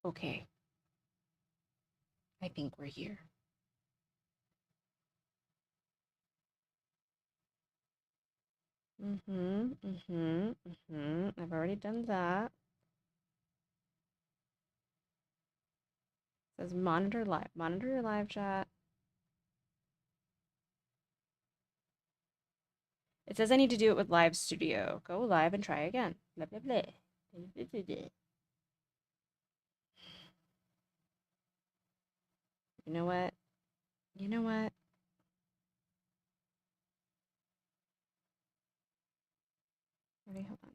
Okay. I think we're here. I've already done that. It says monitor live. Monitor your live chat. It says I need to do it with Live Studio. Go live and try again. Blah, blah, blah. Blah, blah, blah, blah. You know what? You know what? Ready? Hold on.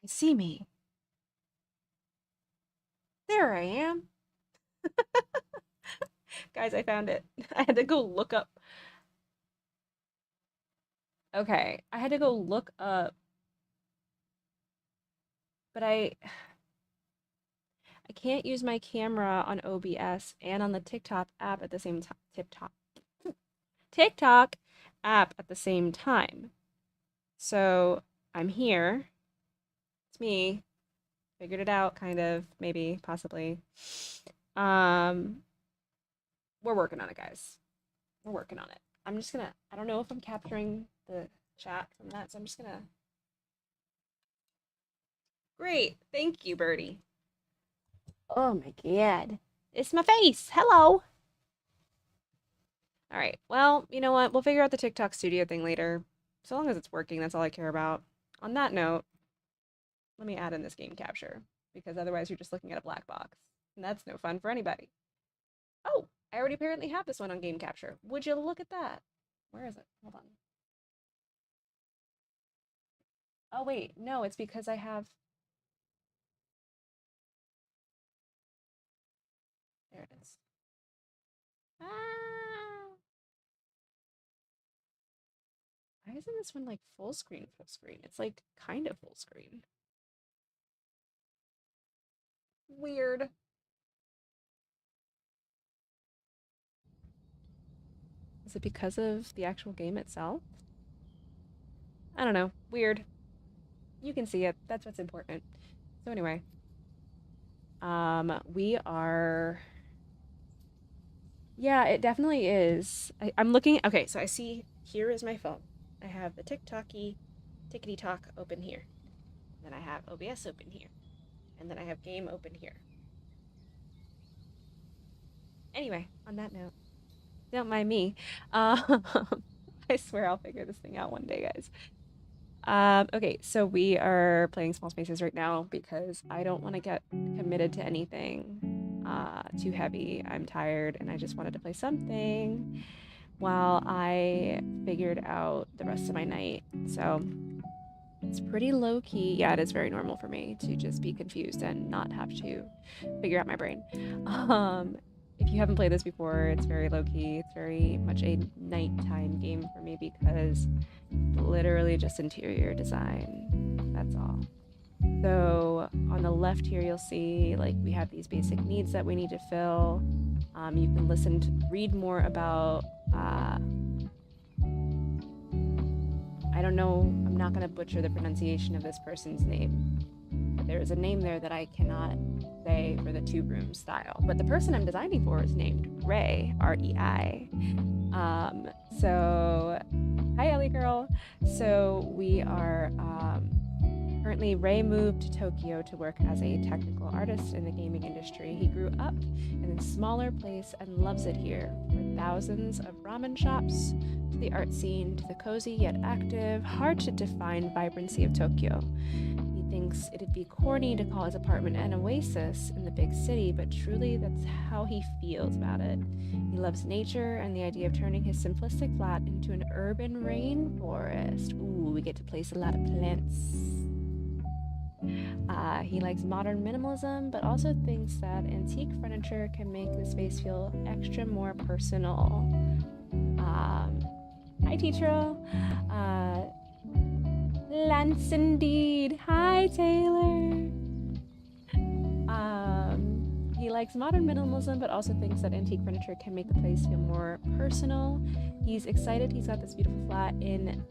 I see me. There I am. Guys, I found it. I had to go look up. Okay, I had to go look up, but I can't use my camera on OBS and on the TikTok app at the same time. TikTok app at the same time. So I'm here. It's me. Figured it out, kind of, maybe, possibly. Um, we're working on it, guys. We're working on it. I'm just gonna, I don't know if I'm capturing the chat from that, so I'm just gonna. Great. Thank you, Birdie. Oh my god. It's my face. Hello. All right. Well, you know what? We'll figure out the TikTok studio thing later. So long as it's working, that's all I care about. On that note, let me add in this game capture because otherwise you're just looking at a black box. And that's no fun for anybody. Oh, I already apparently have this one on game capture. Would you look at that? Where is it? Hold on. Oh, wait. No, it's because I have. There it is. Ah! Why isn't this one like full screen, full screen? It's like kind of full screen. Weird. Is it because of the actual game itself? I don't know. Weird. You can see it. That's what's important. So anyway, we are. Yeah, it definitely is. I'm looking. Okay, so I see here is my phone. I have the TikToky, Tickety Talk open here. Then I have OBS open here. And then I have game open here. Anyway, on that note, don't mind me. I swear I'll figure this thing out one day, guys. Okay, so we are playing Small Spaces right now because I don't want to get committed to anything too heavy. I'm tired and I just wanted to play something while I figured out the rest of my night. So it's pretty low key. Yeah, it is very normal for me to just be confused and not have to figure out my brain. If you haven't played this before, it's very low key. It's very much a nighttime game for me because literally just interior design. That's all. So on the left here, you'll see like we have these basic needs that we need to fill. You can read more about. I don't know. I'm not gonna butcher the pronunciation of this person's name. But there is a name there that I cannot say for the two-room style. But the person I'm designing for is named Rei, R-E-I. So hi, Ellie girl. So we are currently, Ray moved to Tokyo to work as a technical artist in the gaming industry. He grew up in a smaller place and loves it here. From thousands of ramen shops, to the art scene, to the cozy yet active, hard to define vibrancy of Tokyo. He thinks it'd be corny to call his apartment an oasis in the big city, but truly that's how he feels about it. He loves nature and the idea of turning his simplistic flat into an urban rainforest. Ooh, we get to place a lot of plants. He likes modern minimalism, but also thinks that antique furniture can make the space feel extra more personal. Hi, teacher. Lance indeed. Hi, Taylor. He likes modern minimalism, but also thinks that antique furniture can make the place feel more personal. He's excited. He's got this beautiful flat in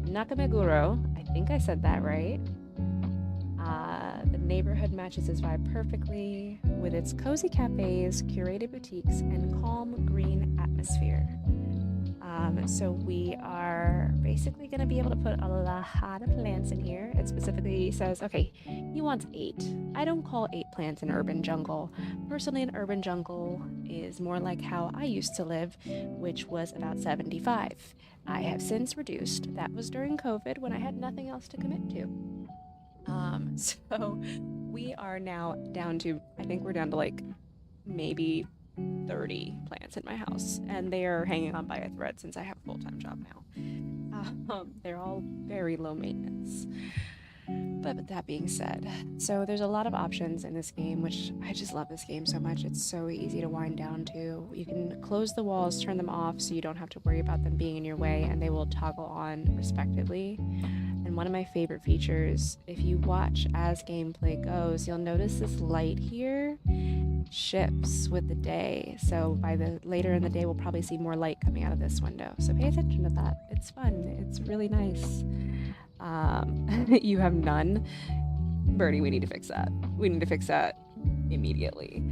Nakameguro. I think I said that right. The neighborhood matches his vibe perfectly with its cozy cafes, curated boutiques, and calm green atmosphere. So we are basically going to be able to put a lot of plants in here. It specifically says, okay, he wants 8. I don't call 8 plants an urban jungle. Personally, an urban jungle is more like how I used to live, which was about 75. I have since reduced. That was during COVID when I had nothing else to commit to. So we are now down to, I think we're down to like maybe 30 plants in my house, and they are hanging on by a thread since I have a full-time job now. They're all very low maintenance. But with that being said, so there's a lot of options in this game, which I just love this game so much. It's so easy to wind down to. You can close the walls, turn them off so you don't have to worry about them being in your way, and they will toggle on respectively. And one of my favorite features, if you watch as gameplay goes, you'll notice this light here shifts with the day. So by the later in the day, we'll probably see more light coming out of this window. So pay attention to that. It's fun. It's really nice. You have none. Birdie, we need to fix that. We need to fix that immediately.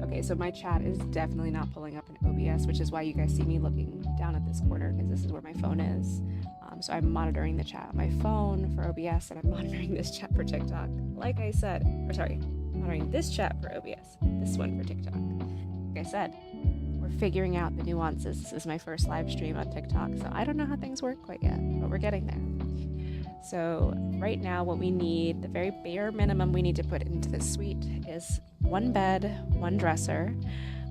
Okay, so my chat is definitely not pulling up in OBS, which is why you guys see me looking down at this corner, because this is where my phone is. So I'm monitoring the chat on my phone for OBS, and I'm monitoring this chat for TikTok. Like I said, monitoring this chat for OBS, this one for TikTok. Like I said, we're figuring out the nuances. This is my first live stream on TikTok, so I don't know how things work quite yet, but we're getting there. So right now what we need, the very bare minimum we need to put into this suite is 1 bed, 1 dresser,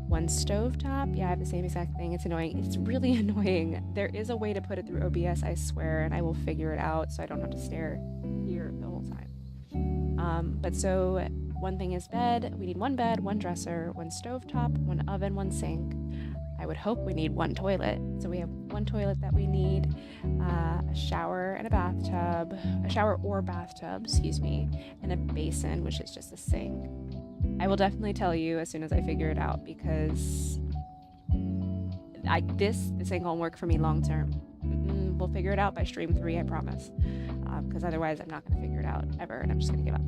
1 stovetop. Yeah, I have the same exact thing. It's annoying. It's really annoying. There is a way to put it through OBS, I swear, and I will figure it out so I don't have to stare here the whole time. But so one thing is bed. We need 1 bed, 1 dresser, 1 stovetop, 1 oven, 1 sink. I would hope we need 1 toilet. So we have 1 toilet that we need, a shower and a bathtub, a shower or bathtub, excuse me, and a basin, which is just a sink. I will definitely tell you as soon as I figure it out, because this ain't gonna work for me long term. We'll figure it out by stream 3, I promise. Because otherwise I'm not gonna figure it out ever, and I'm just gonna give up.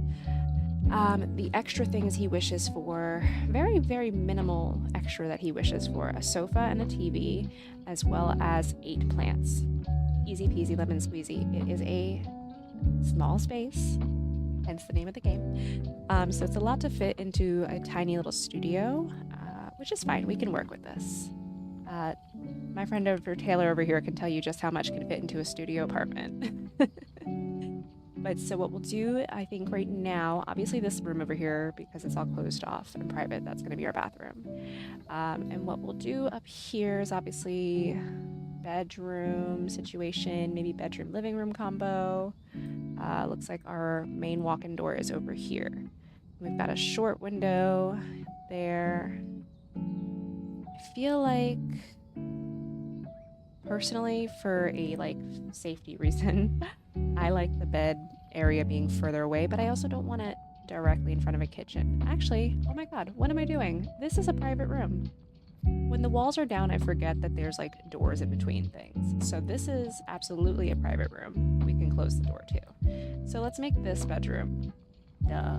The extra things he wishes for, very, very minimal extra that he wishes for: a sofa and a TV, as well as 8 plants. Easy peasy lemon squeezy. It is a small space, hence the name of the game. So it's a lot to fit into a tiny little studio, which is fine. We can work with this. My friend Taylor over here can tell you just how much can fit into a studio apartment. But so what we'll do, I think right now, obviously this room over here, because it's all closed off and private, that's going to be our bathroom. And what we'll do up here is obviously bedroom situation, maybe bedroom living room combo. Looks like our main walk-in door is over here. We've got a short window there. I feel like, personally, for a safety reason, I like the bed area being further away, but I also don't want it directly in front of a kitchen. Actually, oh my god, what am I doing? This is a private room. When the walls are down, I forget that there's doors in between things. So this is absolutely a private room. We can close the door too. So let's make this bedroom. Duh.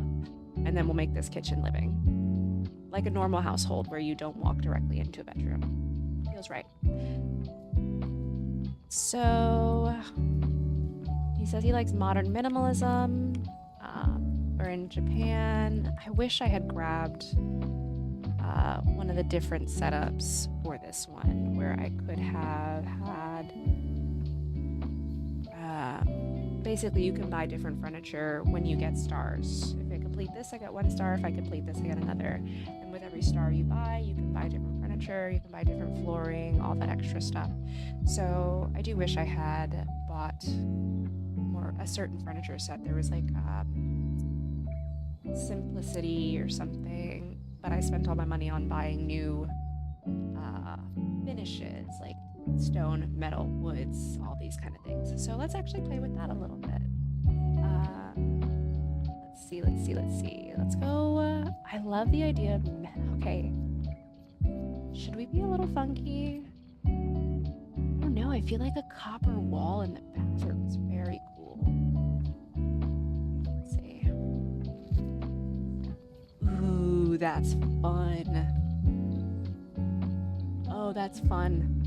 And then we'll make this kitchen living. Like a normal household where you don't walk directly into a bedroom. Feels right. So he says he likes modern minimalism. We're in Japan. I wish I had grabbed one of the different setups for this one, where I could have had basically you can buy different furniture when you get stars. If I complete this, I get 1 star. If I complete this, I get another. And with every star you buy, you can buy different furniture, you can buy different flooring, all that extra stuff. So I do wish I had bought a certain furniture set. There was Simplicity or something, but I spent all my money on buying new finishes, like stone, metal, woods, all these kind of things. So let's actually play with that a little bit. Let's Let's go. I love the idea of okay. Should we be a little funky? I don't know. I feel like a copper wall in the bathroom is very cool. Let's see. Ooh, that's fun. Oh, that's fun.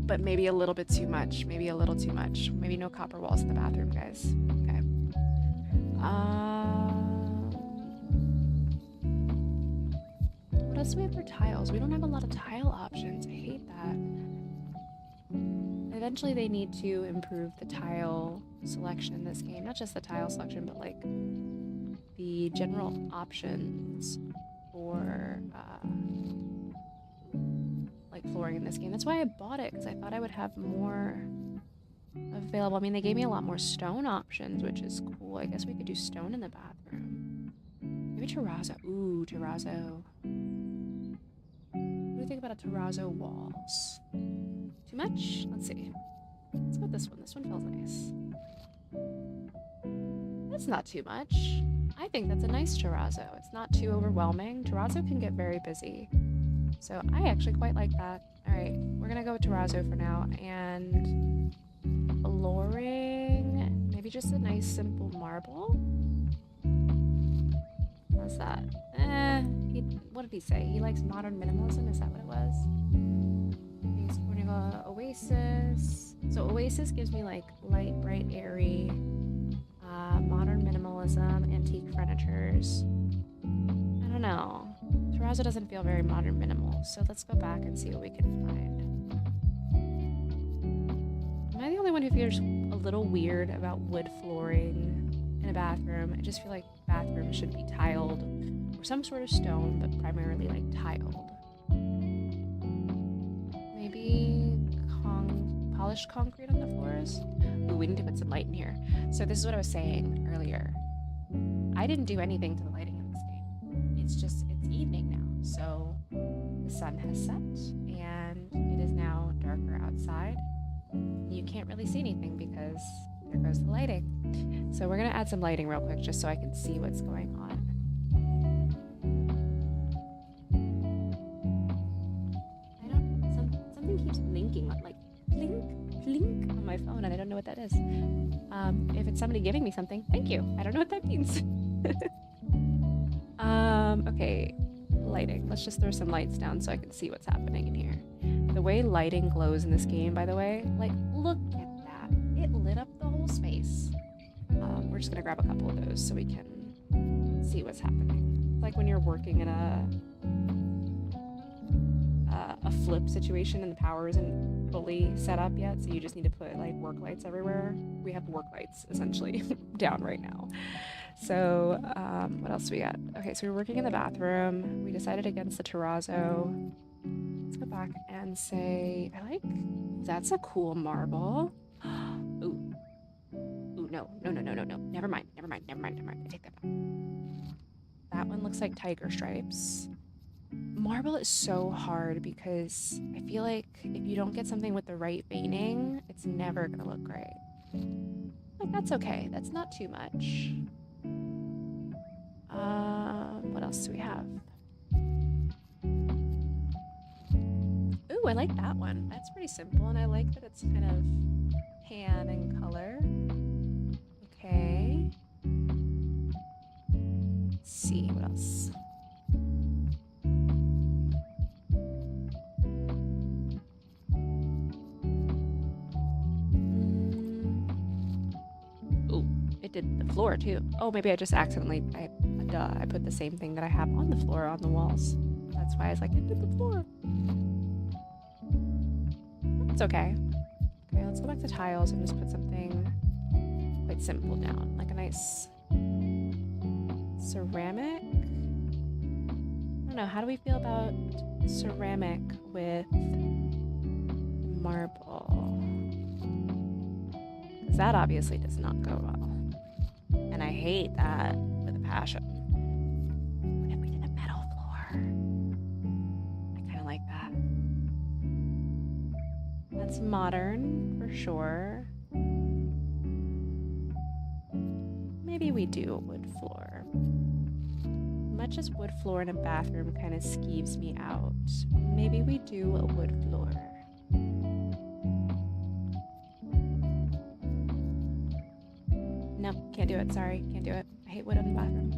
But maybe a little bit too much. Maybe a little too much. Maybe no copper walls in the bathroom, guys. Okay. What else do we have for tiles? We don't have a lot of tile options. I hate that. Eventually they need to improve the tile selection in this game. Not just the tile selection, but like the general options for like flooring in this game. That's why I bought it, because I thought I would have more available. I mean, they gave me a lot more stone options, which is cool. I guess we could do stone in the bathroom. Maybe terrazzo. Ooh, terrazzo. What do you think about a terrazzo walls? Too much? Let's see. Let's go with this one. This one feels nice. That's not too much. I think that's a nice terrazzo. It's not too overwhelming. Terrazzo can get very busy. So I actually quite like that. All right, we're gonna go with terrazzo for now. And flooring, maybe just a nice simple marble. How's that? What did he say? He likes modern minimalism, is that what it was? He's pointing a Oasis. So Oasis gives me like light, bright, airy, modern minimalism, antique furnitures. I don't know. Terrazzo doesn't feel very modern minimal, so let's go back and see what we can find. Am I the only one who feels a little weird about wood flooring in a bathroom? I just feel like bathrooms should be tiled or some sort of stone, but primarily like tiled. Maybe polished concrete on the floors? Ooh, we need to put some light in here. So this is what I was saying earlier. I didn't do anything to the lighting in this game. It's evening now, so the sun has set and it is now darker outside. You can't really see anything because there goes the lighting. So we're gonna add some lighting real quick just so I can see what's going on. Something keeps blinking, like blink, blink on my phone, and I don't know what that is. If it's somebody giving me something, thank you. I don't know what that means. Okay, lighting. Let's just throw some lights down so I can see what's happening in here. The way lighting glows in this game, by the way, like, look at that. It lit up the whole space. We're just gonna grab a couple of those so we can see what's happening. Like when you're working in a flip situation and the power isn't fully set up yet, so you just need to put like work lights everywhere. We have work lights essentially down right now. So what else do we got? Okay, so we're working in the bathroom. We decided against the terrazzo. Let's go back and say, that's a cool marble. Ooh, no. Never mind. I take that back. That one looks like tiger stripes. Marble is so hard because I feel like if you don't get something with the right veining, it's never gonna look great. Like, that's okay. That's not too much. What else do we have? Ooh, I like that one. That's pretty simple, and I like that it's kind of tan in color. Okay. Let's see, what else? Ooh, it did the floor too. Oh, maybe I just accidentally, I put the same thing that I have on the floor on the walls. That's why I was like, it did the floor. It's okay. Okay, let's go back to tiles and just put something quite simple down, like a nice ceramic. I don't know, how do we feel about ceramic with marble? Because that obviously does not go well. And I hate that with a passion. What if we did a metal floor? I kind of like that. That's modern for sure. Maybe we do a wood floor. Much as wood floor in a bathroom kind of skeeves me out, maybe we do a wood floor. No, can't do it. Sorry, can't do it. I hate wood in the bathroom.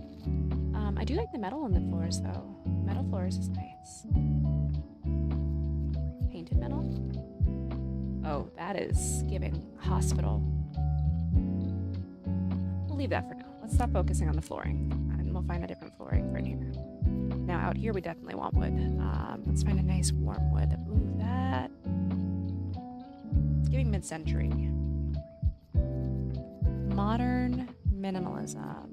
I do like the metal on the floors, though. Metal floors is nice. Painted metal? Oh, that is giving hospital. We'll leave that for now. Let's stop focusing on the flooring, and we'll find a different flooring for in here. Now, out here, we definitely want wood. Let's find a nice warm wood. Ooh, that... It's giving mid-century. Modern minimalism.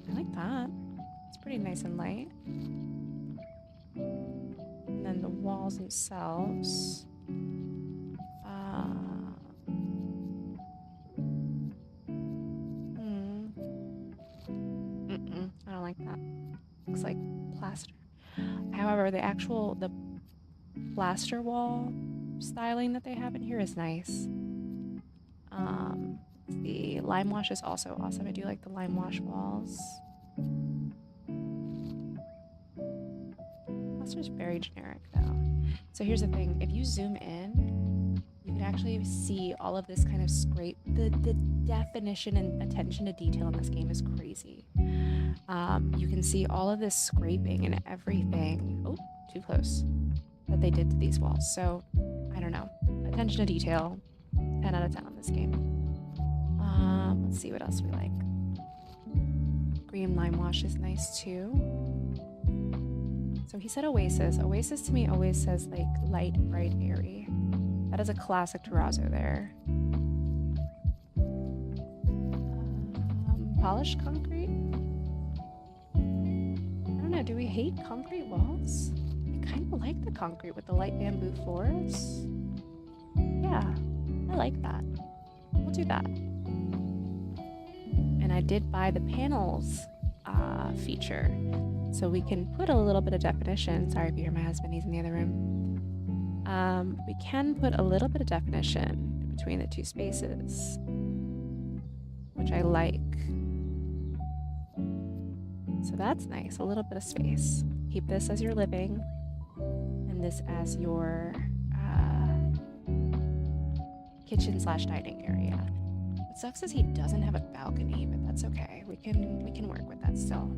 I like that. It's pretty nice and light. And then the walls themselves. I don't like that. Looks like plaster. However, the plaster wall styling that they have in here is nice. The lime wash is also awesome. I do like the lime wash walls. Plaster's very generic though. So here's the thing, if you zoom in, you can actually see all of this kind of scrape. The definition and attention to detail in this game is crazy. You can see all of this scraping and everything. Oh, too close. That they did to these walls. So, I don't know. Attention to detail, 10 out of 10 on this game. Let's see what else we like. Green lime wash is nice too. So he said oasis. Oasis to me always says like light, bright, airy. That is a classic terrazzo there. Polished concrete? I don't know, do we hate concrete walls? I kind of like the concrete with the light bamboo floors. Yeah, I like that. We'll do that. And I did buy the panels feature, so we can put a little bit of definition. Sorry if you hear my husband, he's in the other room. We can put a little bit of definition between the two spaces, which I like. So that's nice, a little bit of space. Keep this as your living, and this as your kitchen/dining area. What sucks is he doesn't have a balcony, but that's okay. We can work with that still.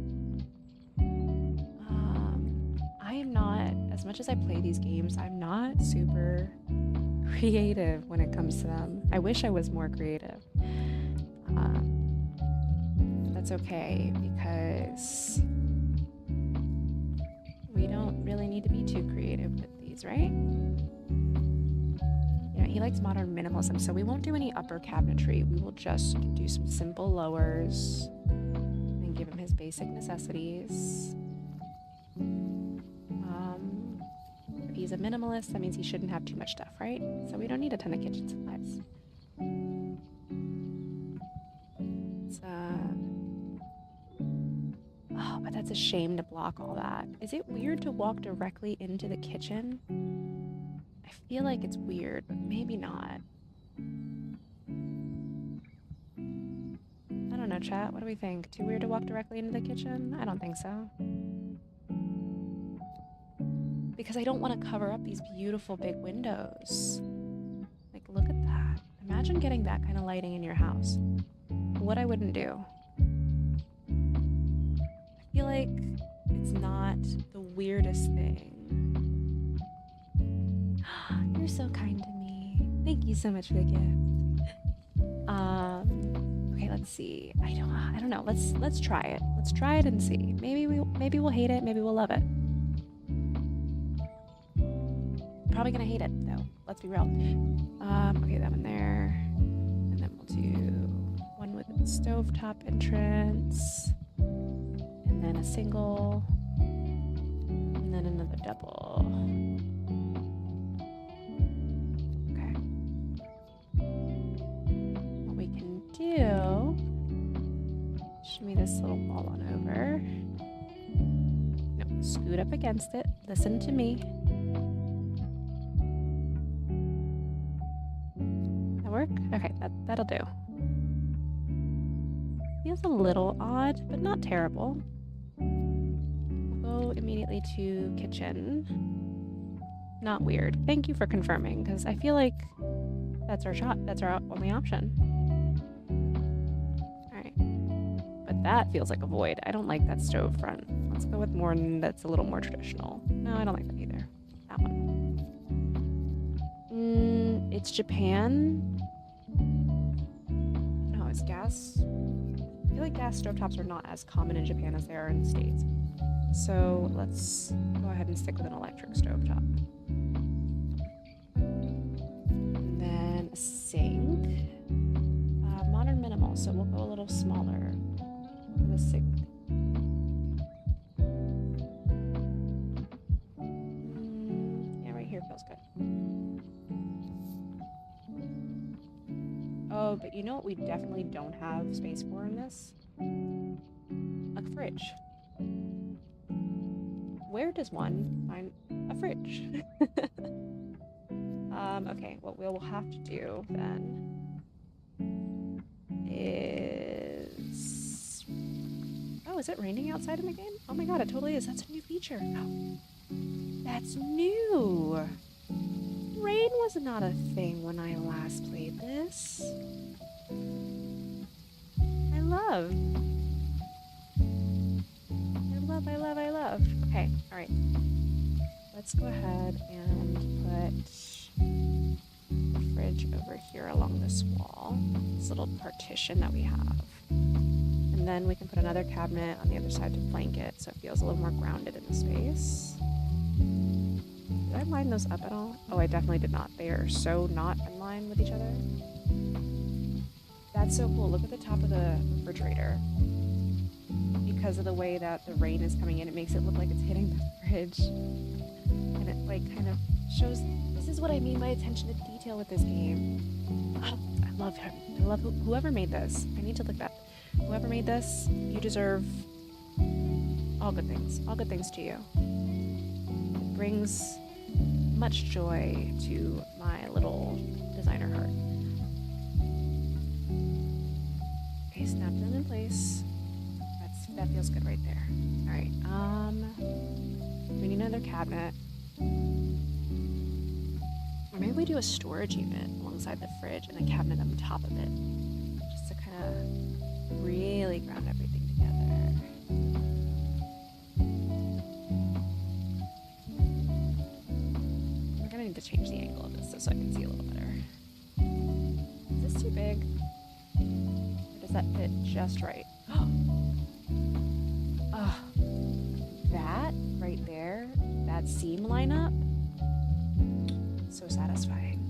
I am not, as much as I play these games, I'm not super creative when it comes to them. I wish I was more creative. But that's okay, because we don't really need to be too creative with these, right? Yeah, he likes modern minimalism, so we won't do any upper cabinetry. We will just do some simple lowers and give him his basic necessities. If he's a minimalist, that means he shouldn't have too much stuff, right? So we don't need a ton of kitchen supplies. Oh, but that's a shame to block all that. Is it weird to walk directly into the kitchen? I feel like it's weird, but maybe not. I don't know, chat. What do we think? Too weird to walk directly into the kitchen? I don't think so. Because I don't want to cover up these beautiful big windows. Like, look at that. Imagine getting that kind of lighting in your house. What I wouldn't do. I feel like it's not the weirdest thing. You're so kind to me. Thank you so much for the gift. Okay, let's see. I don't know. Let's try it. Let's try it and see. Maybe we'll hate it. Maybe we'll love it. Probably gonna hate it though. Let's be real. Okay, that one there, and then we'll do one with a stovetop entrance, and then a single, and then another double. Okay. What we can do? Shimmy this little wall on over. No, scoot up against it. Listen to me. Work? Okay, that'll do. feels a little odd, but not terrible. We'll go immediately to kitchen. Not weird. Thank you for confirming, because I feel like that's our shot. That's our only option. Alright. But that feels like a void. I don't like that stove front. Let's go with more that's a little more traditional. No, I don't like that either. That one. It's Japan. No, it's gas. I feel like gas stovetops are not as common in Japan as they are in the States. So let's go ahead and stick with an electric stovetop. And then a sink. Modern minimal, so we'll go a little smaller for the sink. Yeah, right here feels good. Oh, but you know what we definitely don't have space for in this? A fridge. Where does one find a fridge? Okay, what we'll have to do then is... Oh, is it raining outside in the game? Oh my god, it totally is. That's a new feature. Oh, that's new! Rain was not a thing when I last played this. I love. I love. Okay, alright. Let's go ahead and put the fridge over here along this wall. This little partition that we have. And then we can put another cabinet on the other side to flank it so it feels a little more grounded in the space. Did I line those up at all? Oh, I definitely did not. They are so not in line with each other. That's so cool. Look at the top of the refrigerator. Because of the way that the rain is coming in, it makes it look like it's hitting the fridge. And it like kind of shows, this is what I mean by attention to detail with this game. Oh, I love him. I love whoever made this. I need to look that. Whoever made this, you deserve all good things. All good things to you. It brings much joy to my little designer heart. Okay, snap them in place. That feels good right there. All right. We need another cabinet. Or maybe we do a storage unit alongside the fridge and a cabinet on top of it, just to kind of really ground everything together. We're gonna need to change the angle of this so I can see a little better. Is this too big? Or does that fit just right? That right there, that seam lineup, so satisfying.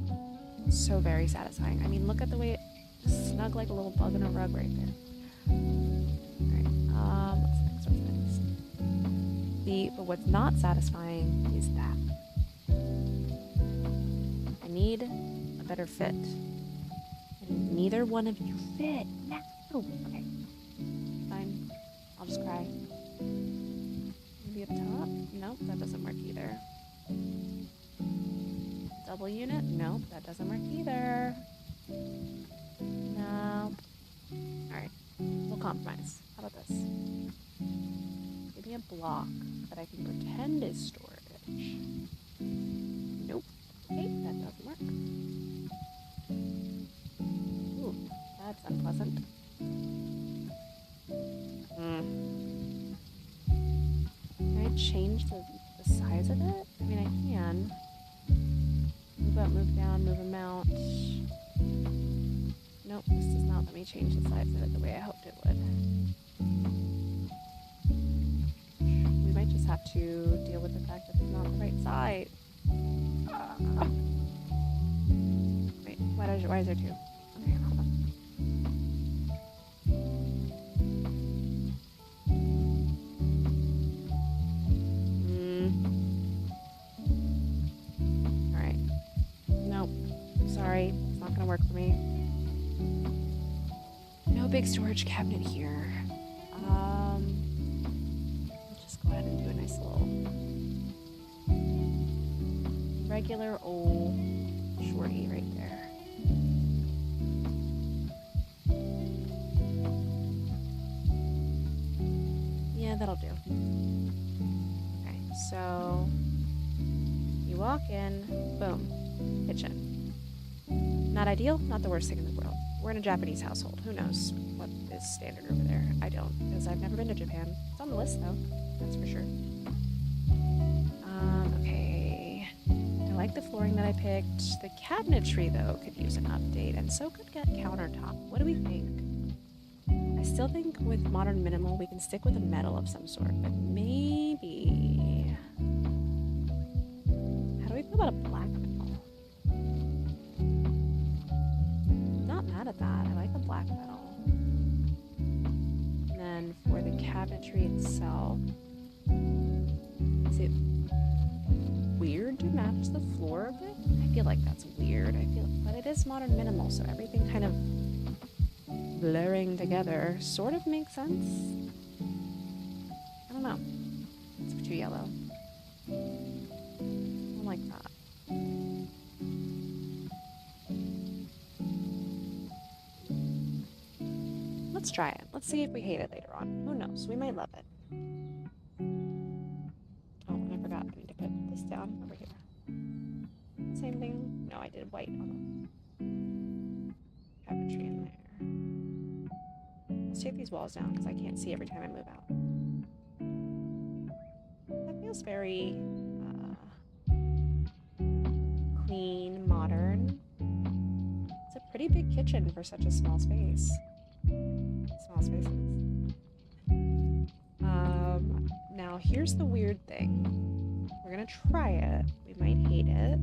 So very satisfying. I mean, look at the way it just snug like a little bug in a rug right there. Alright, what's next? But what's not satisfying is that. I need a better fit. And neither one of you fit. No. Okay. Fine. I'll just cry. Maybe up top? Nope, that doesn't work either. Double unit? Nope, that doesn't work either. Nope. Alright, we'll compromise. How about this? Give me a block that I can pretend is storage. Nope. Okay, that doesn't work. Ooh, that's unpleasant. Can I change the size of it? I mean, I can. Move up, move down, move amount. Nope, this does not let me change the size of it the way I hoped it would. We might just have to deal with the fact that it's not the right size. Wait, why is there two? Okay, hold on. Sorry, it's not gonna work for me. No big storage cabinet here. Let's just go ahead and do a nice little regular old shorty right there. that'll do. Okay, so you walk in, boom, kitchen. Not ideal, not the worst thing in the world. We're in a Japanese household. Who knows what is standard over there? I don't, because I've never been to Japan. It's on the list though, that's for sure. Okay. I like the flooring that I picked. The cabinetry though could use an update, and so could get countertop. What do we think? I still think with modern minimal we can stick with a metal of some sort, but maybe. How do we feel about a black metal? Not mad at that. I like a black metal. And then for the cabinetry itself, is it weird to match the floor a bit? I feel like that's weird. But it is modern minimal, so everything kind of blurring together sort of makes sense. I don't know. It's too yellow. I don't like that. Let's try it. Let's see if we hate it later on. Who knows? We might love it. Oh, and I forgot. I need to put this down over here. Same thing. No, I did white on the cabinetry in there. Let's take these walls down because I can't see every time I move out. That feels very clean, modern. It's a pretty big kitchen for such a small space. Small spaces. Now here's the weird thing. We're gonna try it. We might hate it.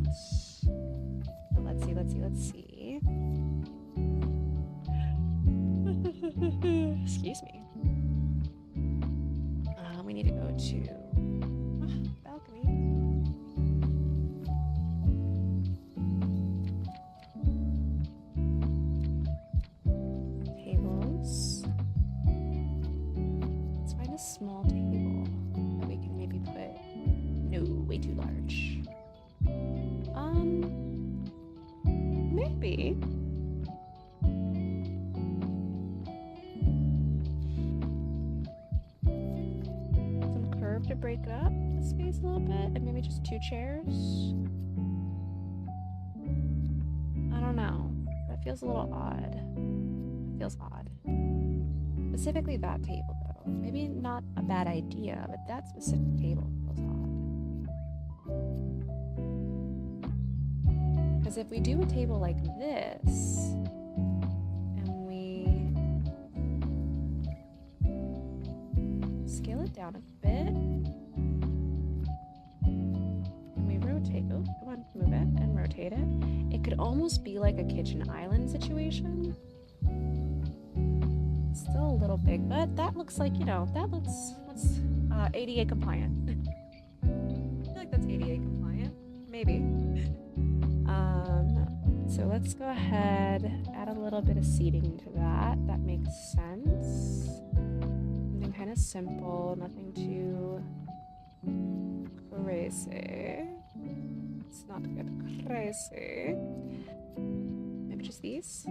But let's see. Excuse me. We need to go to balcony. Tables. Let's find a small table that we can maybe put. No, way too large. Maybe. To break it up the space a little bit, and maybe just 2 chairs. I don't know. That feels a little odd. It feels odd. Specifically that table though. Maybe not a bad idea, but that specific table feels odd. Because if we do a table like this, and we scale it down a bit, oh, come on, move it and rotate it. It could almost be like a kitchen island situation. Still a little big, but that looks like, that looks ADA compliant. I feel like that's ADA compliant, maybe. So let's go ahead, add a little bit of seating to that. That makes sense. Something kind of simple, nothing too crazy. It's not good crazy. Maybe just these.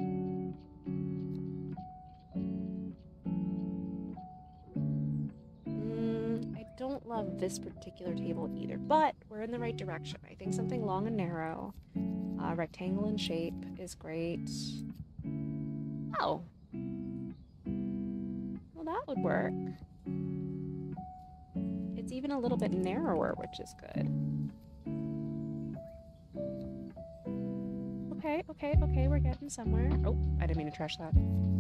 I don't love this particular table either, but we're in the right direction. I think something long and narrow, rectangle in shape is great. Oh. Well, that would work. It's even a little bit narrower, which is good. Okay, we're getting somewhere. Oh, I didn't mean to trash that.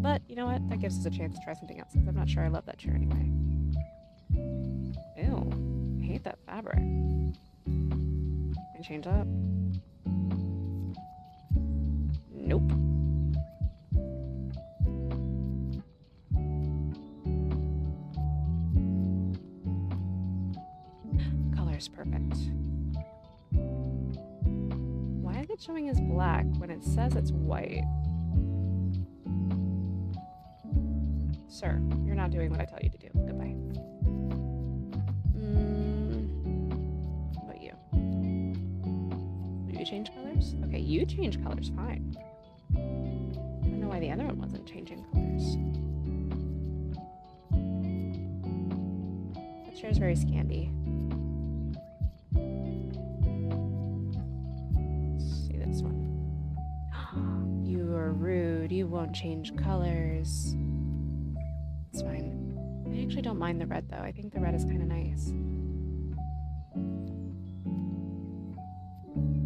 But you know what? That gives us a chance to try something else, because I'm not sure I love that chair anyway. Ew, I hate that fabric. Can I change that? Nope. Color's perfect. Why is it showing as black when it says it's white? Sir, you're not doing what I tell you to do. Goodbye. What about you? Do you change colors? Okay, you change colors, fine. I don't know why the other one wasn't changing colors. That chair's very Scandi. Let's see this one. You are rude. You won't change colors. It's fine. I actually don't mind the red though. I think the red is kind of nice.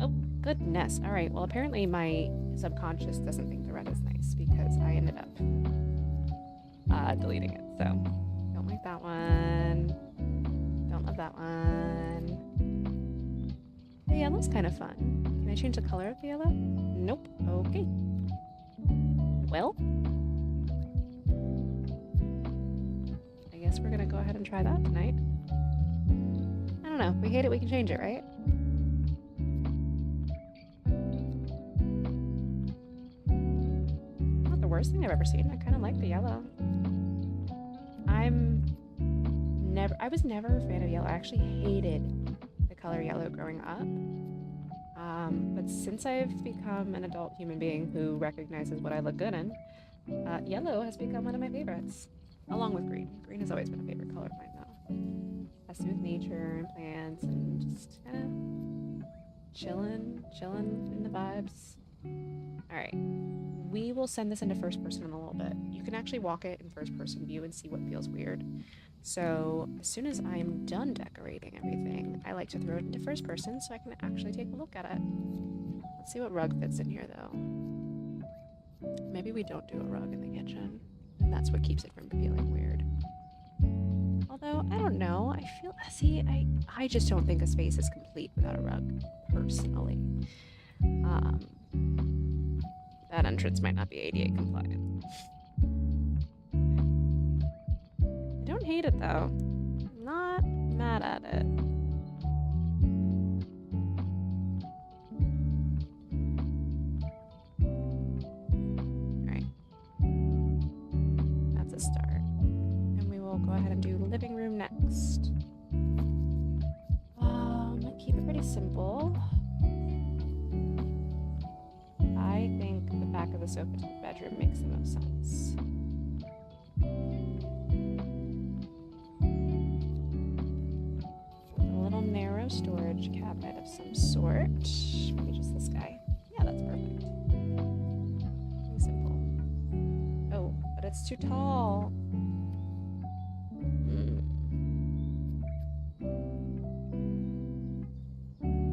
Oh, goodness. All right. Well, apparently my subconscious doesn't think the red is nice because I ended up deleting it. So don't like that one. Don't love that one. The yellow's kind of fun. Can I change the color of the yellow? Nope. Okay. Well, I guess we're gonna go ahead and try that tonight. I don't know. If we hate it, we can change it, right? Not the worst thing I've ever seen. I kind of like the yellow. I was never a fan of yellow. I actually hated the color yellow growing up. But since I've become an adult human being who recognizes what I look good in, yellow has become one of my favorites, along with green. Green has always been a favorite color of mine, though. Has to do with nature and plants and just kind of chilling in the vibes. All right, we will send this into first person in a little bit. You can actually walk it in first person view and see what feels weird. So as soon as I'm done decorating everything, I like to throw it into first person so I can actually take a look at it. Let's see what rug fits in here though. Maybe we don't do a rug in the kitchen, and that's what keeps it from feeling weird. Although, I don't know, I just don't think a space is complete without a rug, personally. That entrance might not be ADA compliant. I don't hate it though. I'm not mad at it. Alright. That's a start. And we will go ahead and do living room next. Keep it pretty simple. I think the back of the sofa to the bedroom makes the most sense. A little narrow storage cabinet of some sort. Maybe just this guy. Yeah, that's perfect. Pretty simple. Oh, but it's too tall.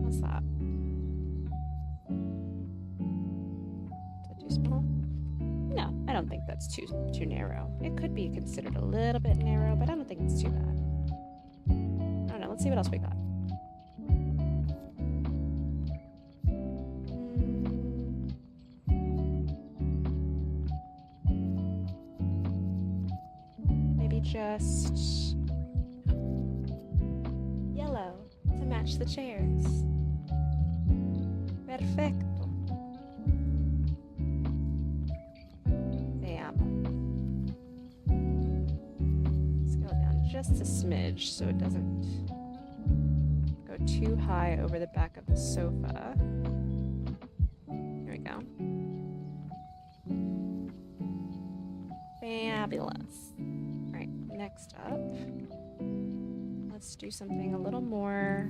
What's that? Too small? No, I don't think that's too narrow. It could be considered a little bit narrow, but I don't think it's too bad. I don't know. Let's see what else we got. Maybe just yellow to match the chairs. Perfecto. Just a smidge so it doesn't go too high over the back of the sofa. There we go. Fabulous. All right, next up, let's do something a little more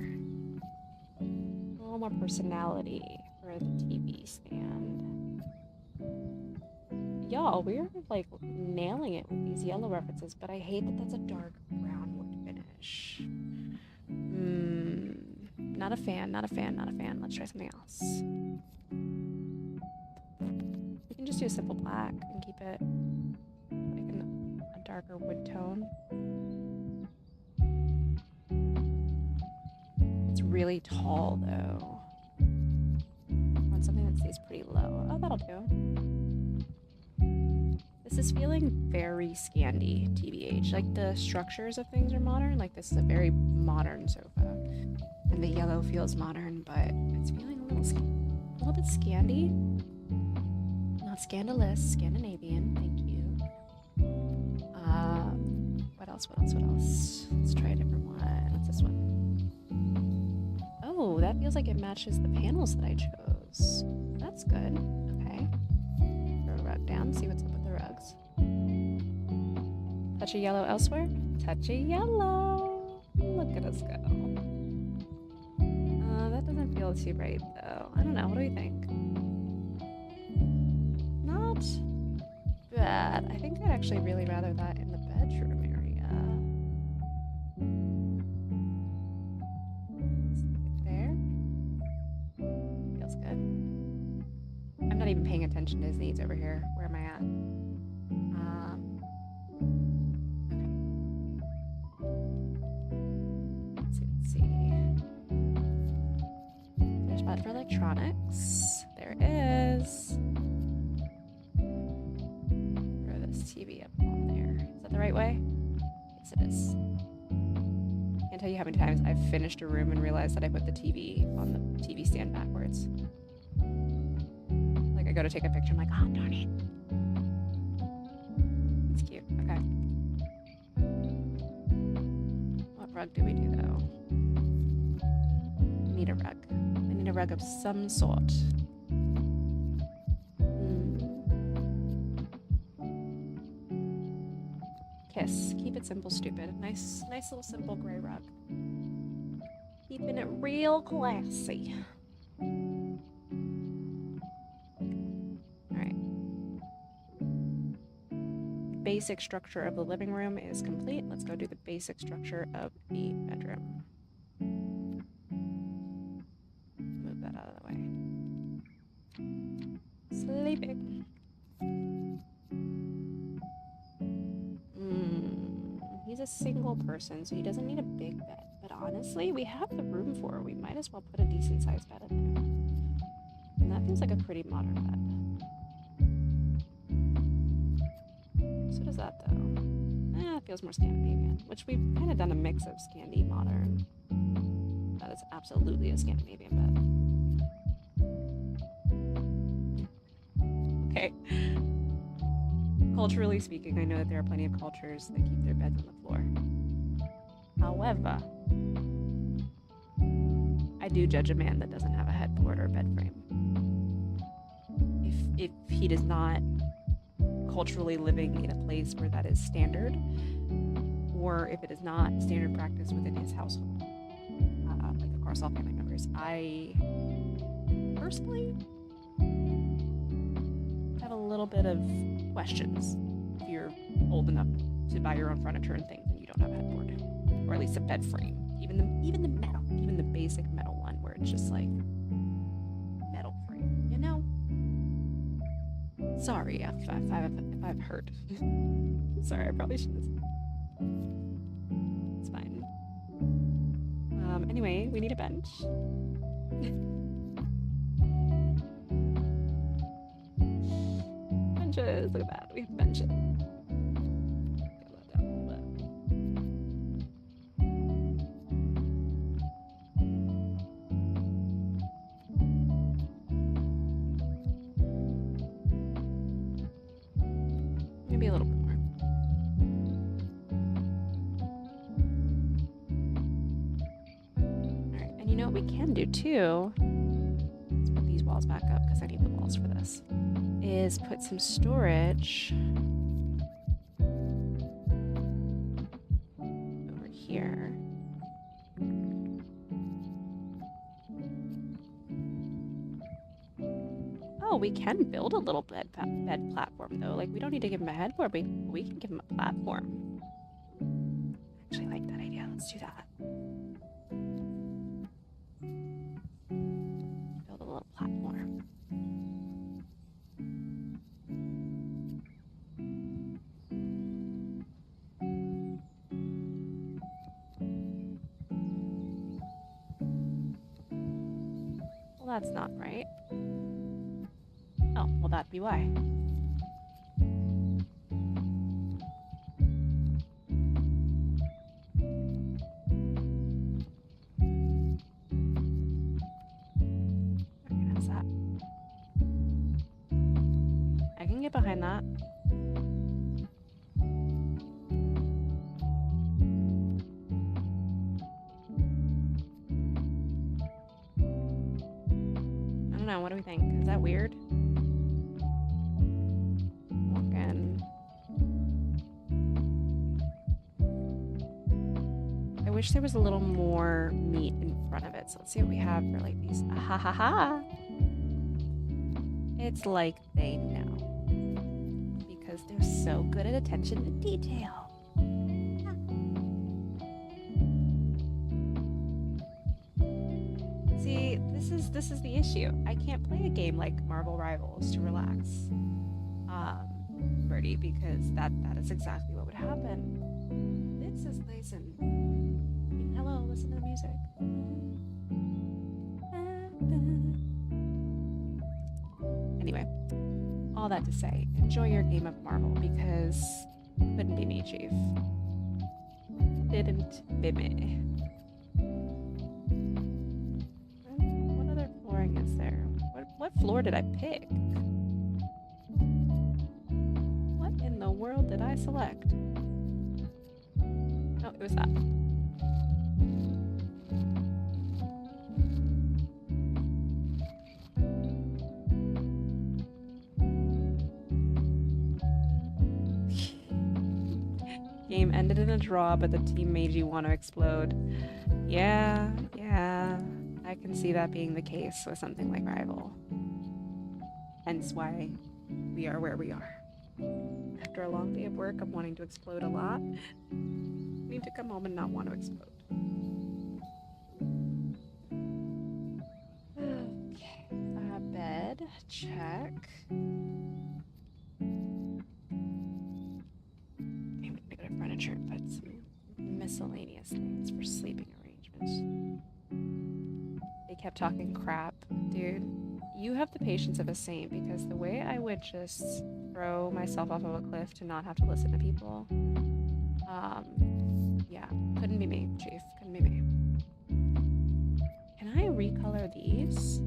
personality for the TV stand. Y'all, we're like nailing it with these yellow references, but I hate that that's a dark brown wood finish. Not a fan. Let's try something else. We can just do a simple black and keep it like a darker wood tone. It's really tall though. I want something that stays pretty low. Oh, that'll do. This is feeling very Scandi, TBH. Like the structures of things are modern. Like this is a very modern sofa. And the yellow feels modern, but it's feeling a little bit Scandi. Not scandalous, Scandinavian, thank you. What else? Let's try a different one. What's this one? Oh, that feels like it matches the panels that I chose. That's good. Okay. Throw a rug down, see what's up with the rugs. Touch of yellow elsewhere? Touch of yellow. Look at us go. That doesn't feel too right, though. I don't know. What do you think? Not bad. I think I'd actually really rather that in the bedroom area. There. Feels good. I'm not even paying attention to his needs over here. Where am I at? Okay. Let's see. There's a spot for electronics. There is. Throw this TV up on there. Is that the right way? Yes, it is. Can't tell you how many times I've finished a room and realized that I put the TV on the TV stand backwards. Like I go to take a picture, I'm like, oh darn it. It's cute. Okay. What rug do we do though? I need a rug. I need a rug of some sort. Kiss. Keep it simple, stupid. Nice little simple gray rug. Keeping it real classy. Alright. Basic structure of the living room is complete. Let's go do the basic structure of the bedroom. Move that out of the way. Sleeping. He's a single person, so he doesn't need a big bed. But honestly, we have the room for it. We might as well put a decent sized bed in there. And that feels like a pretty modern bed. So does that though. It feels more Scandinavian, which we've kind of done a mix of Scandi modern. That is absolutely a Scandinavian bed. Okay. Culturally speaking, I know that there are plenty of cultures that keep their beds on the floor. However, I do judge a man that doesn't have a headboard or bed frame. If he does not culturally living in a place where that is standard, or if it is not standard practice within his household, like across all family members, I personally have a little bit of questions if you're old enough to buy your own furniture and things and you don't have a headboard, or at least a bed frame, even the metal, even the basic metal one where it's just like metal frame, you know. Sorry if I've hurt. Sorry, I probably shouldn't have. It's fine. Anyway, we need a bench. Benches, look at that. We have benches. Get that down a little bit. Maybe a little bit more. Alright, and you know what we can do too? Let's put these walls back up because I need the walls for this. Is put some storage over here. Oh, we can build a little bed platform though. Like we don't need to give him a headboard, but we can give him a platform. I actually like that idea. Let's do that. Build a little platform. Well, that's not right. Oh, well, that'd be why. Okay, how's that? I can get behind that. I don't know, what do we think? Is that weird? wish there was a little more meat in front of it. So let's see what we have for like these. Ah, ha ha ha. It's like they know because they're so good at attention to detail. See, this is the issue. I can't play a game like Marvel Rivals to relax, Birdie, because that is exactly what would happen. This is nice and hello. Listen to the music. Anyway, all that to say, enjoy your game of Marvel because couldn't be me, Chief. Didn't be me. What other flooring is there? What floor did I pick? What in the world did I select? Oh, it was that. Game ended in a draw, but the team made you want to explode. Yeah, I can see that being the case with something like Rival. Hence why we are where we are. After a long day of work, I'm wanting to explode a lot. I need to come home and not want to explode. Okay, bed, check. Furniture and put some miscellaneous things for sleeping arrangements. They kept talking crap. Dude, you have the patience of a saint because the way I would just throw myself off of a cliff to not have to listen to people, yeah, couldn't be me, Chief. Couldn't be me. Can I recolor these?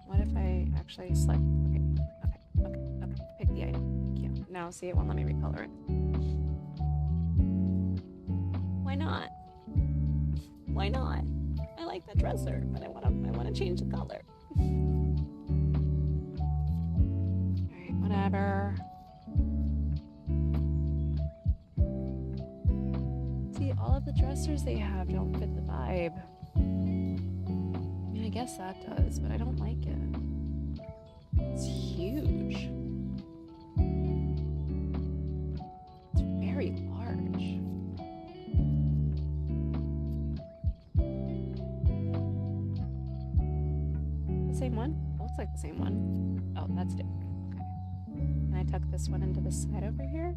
What if I actually select? Okay. Pick the item. Thank you. Now see, it won't let me recolor it. Why not? Why not? I like the dresser, but I wanna change the color. Alright, whatever. See, all of the dressers they have don't fit the vibe. I mean, I guess that does, but I don't like it. It's huge. It's very large. The same one? Looks like the same one. Oh, that's different. Okay. Can I tuck this one into the side over here?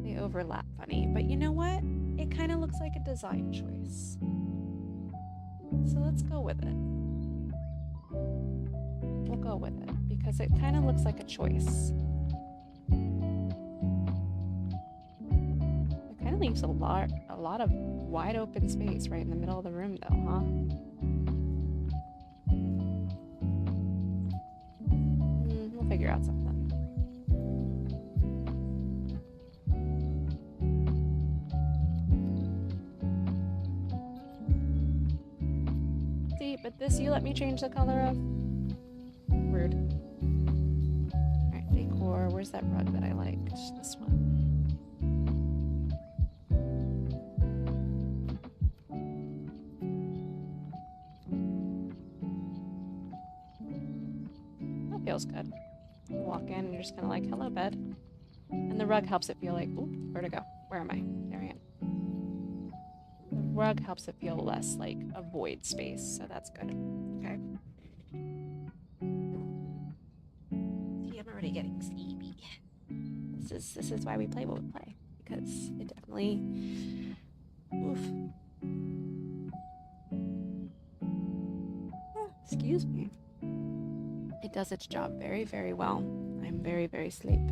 They overlap funny, but you know what? It kind of looks like a design choice. So let's go with it. We'll go with it because it kind of looks like a choice. It kind of leaves a lot of wide open space right in the middle of the room though, huh? We'll figure out something. See, but this you let me change the color of? Rude. Alright, decor. Where's that rug that I liked? This one. That feels good. You walk in and you're just kind of like, hello, bed. And the rug helps it feel like, oop, where to go? Where am I? There I am. The rug helps it feel less like a void space, so that's good. Okay. Already getting sleepy. This is why we play what we play, because it definitely excuse me, it does its job very, very well. I'm very, very sleep.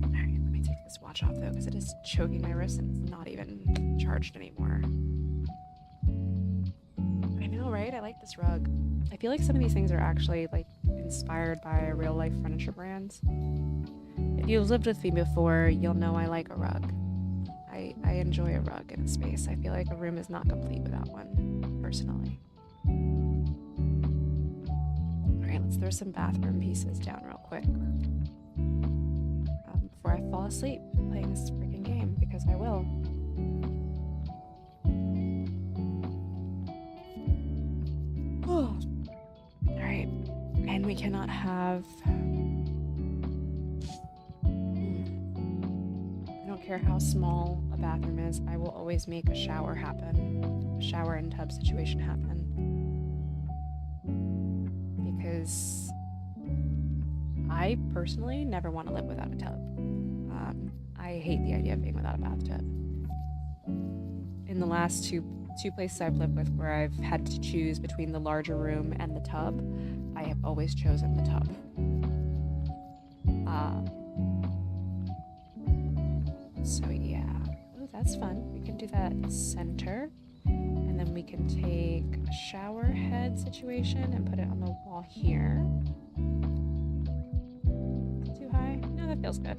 Alright, let me take this watch off though, because it is choking my wrist and it's not even charged anymore. Right? I like this rug. I feel like some of these things are actually like inspired by real life furniture brands. If you've lived with me before, you'll know I like a rug. I enjoy a rug in a space. I feel like a room is not complete without one, personally. let's throw some bathroom pieces down real quick before I fall asleep playing this freaking game, because I will. Oh. All right, and we cannot have. I don't care how small a bathroom is. I will always make a shower happen, a shower and tub situation happen. Because I personally never want to live without a tub. I hate the idea of being without a bathtub. In the last two places I've lived with where I've had to choose between the larger room and the tub, I have always chosen the tub. So yeah, oh, that's fun. We can do that center. And then we can take a shower head situation and put it on the wall here. Too high? No, that feels good.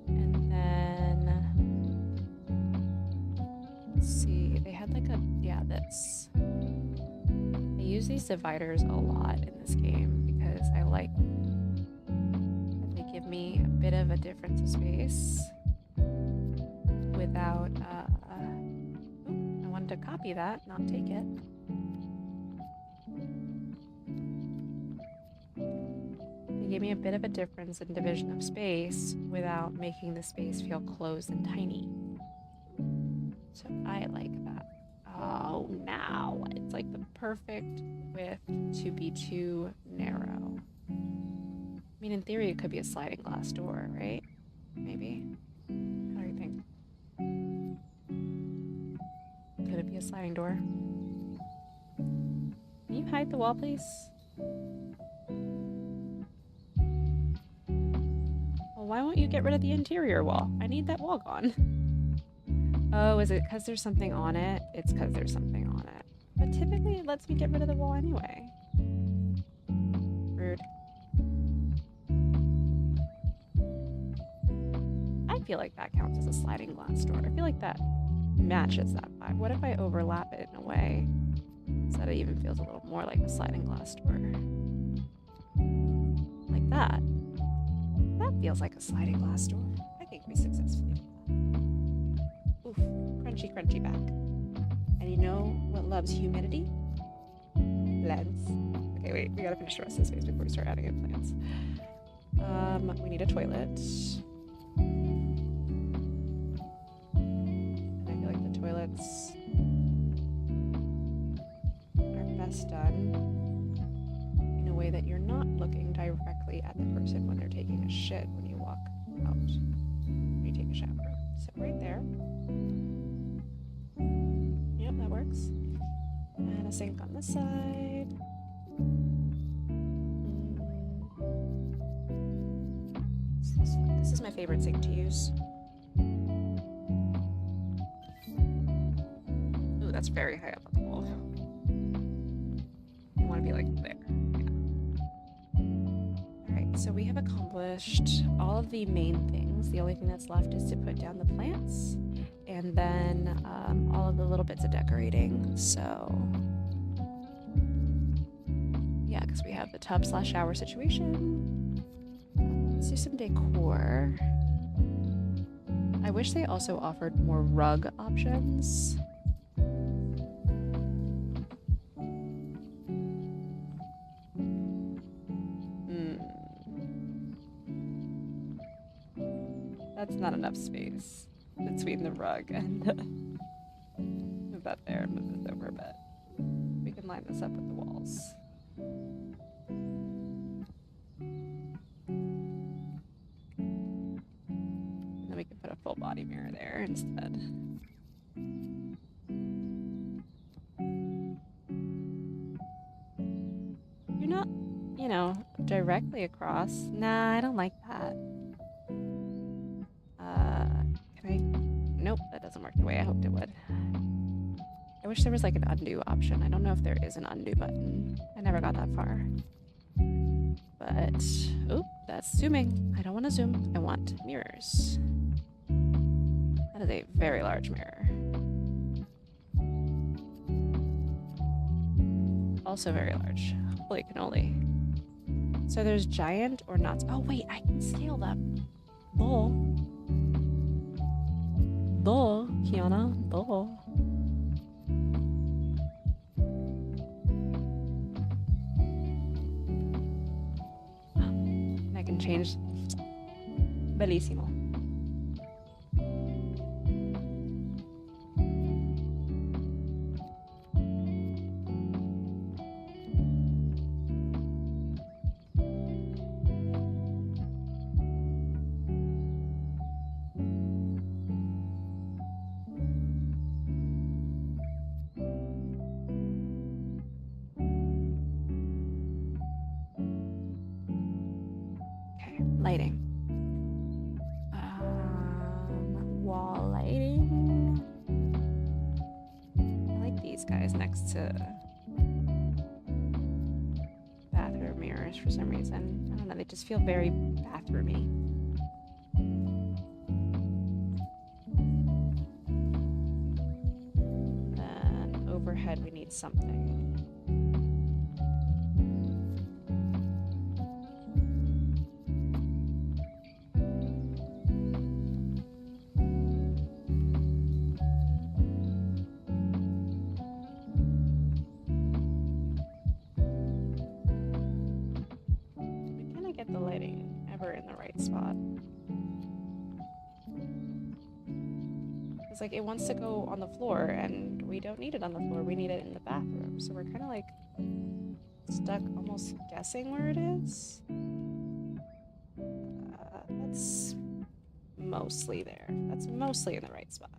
And then, let's see, they had like a, yeah, this. I use these dividers a lot in this game because I like that they give me a bit of a difference of space without, I wanted to copy that, not take it. They gave me a bit of a difference in division of space without making the space feel closed and tiny. So I like that. Oh, now it's like the perfect width to be too narrow. I mean, in theory, it could be a sliding glass door, right? Maybe. How do you think? Could it be a sliding door? Can you hide the wall, please? Well, why won't you get rid of the interior wall? I need that wall gone. Oh, is it because there's something on it? It's because there's something on it. But typically it lets me get rid of the wall anyway. Rude. I feel like that counts as a sliding glass door. I feel like that matches that vibe. What if I overlap it in a way so that it even feels a little more like a sliding glass door? Like that. That feels like a sliding glass door. I think we successfully did that. Oof, crunchy, crunchy back. And you know what loves humidity? Plants. Okay, wait, we gotta finish the rest of the space before we start adding in plants. We need a toilet. And I feel like the toilets are best done in a way that you're not looking directly at the person when they're taking a shit when you walk out, when you take a shower. So right there. Yep, that works. And a sink on this side. This is my favorite sink to use. Ooh, that's very high up on the wall. You want to be like there. Alright, so we have accomplished all of the main things. The only thing that's left is to put down the plants and then all of the little bits of decorating. So yeah, because we have the tub/shower situation. Let's do some decor. I wish they also offered more rug options. That's not enough space between the rug and move that there, move this over a bit. We can line this up with the walls. And then we can put a full body mirror there instead. You're not, you know, directly across. Nah, I don't like that. Nope, that doesn't work the way I hoped it would. I wish there was like an undo option. I don't know if there is an undo button. I never got that far. But, oop, that's zooming. I don't want to zoom. I want mirrors. That is a very large mirror. Also very large. Holy cannoli. So there's giant or nuts. Oh wait, I can scale them. Bull. Bull, Kiana. Bull. And I can change. Bellissimo. Lighting. Wall lighting. I like these guys next to bathroom mirrors for some reason. I don't know, they just feel very bathroomy. Then overhead we need something. The lighting ever in the right spot. It's like it wants to go on the floor and we don't need it on the floor, we need it in the bathroom. So we're kind of like stuck almost guessing where it is. That's mostly there. That's mostly in the right spot.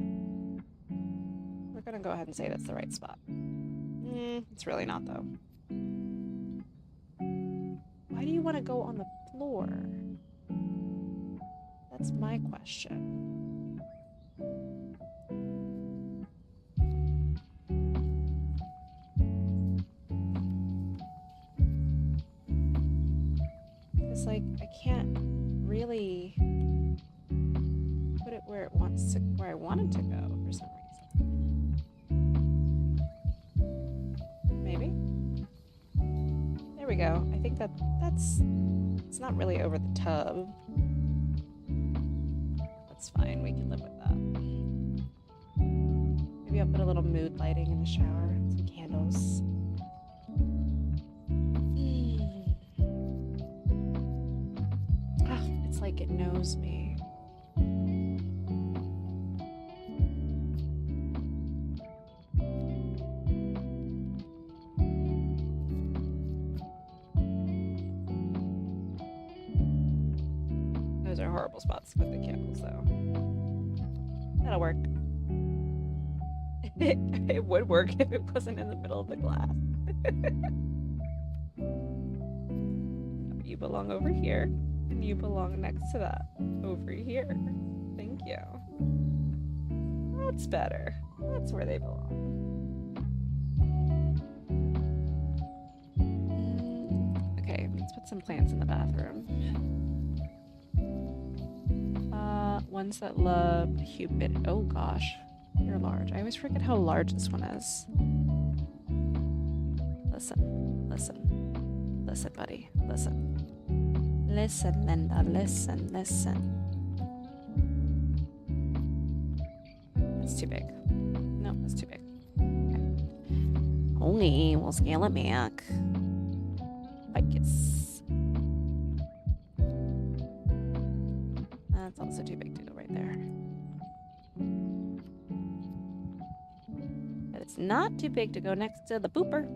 We're gonna go ahead and say that's the right spot. It's really not though. Why do you want to go on the floor? That's my question. It's like I can't really put it where I want it to go for some reason. Maybe. There we go. I think it's not really over the tub. That's fine. We can live with that. Maybe I'll put a little mood lighting in the shower. Some candles. It's like it knows me. Those are horrible spots to put the candles, though. That'll work. It would work if it wasn't in the middle of the glass. You belong over here, and you belong next to that over here. Thank you. That's better. That's where they belong. Okay, let's put some plants in the bathroom. Ones that love humidity. Oh gosh, you're large. I always forget how large this one is. Listen, listen, listen, buddy, listen. Listen, Linda, listen, listen. That's too big. No, that's too big. Okay. Okay, we'll scale it back. Ficus. That's also too big to go right there. But it's not too big to go next to the pooper.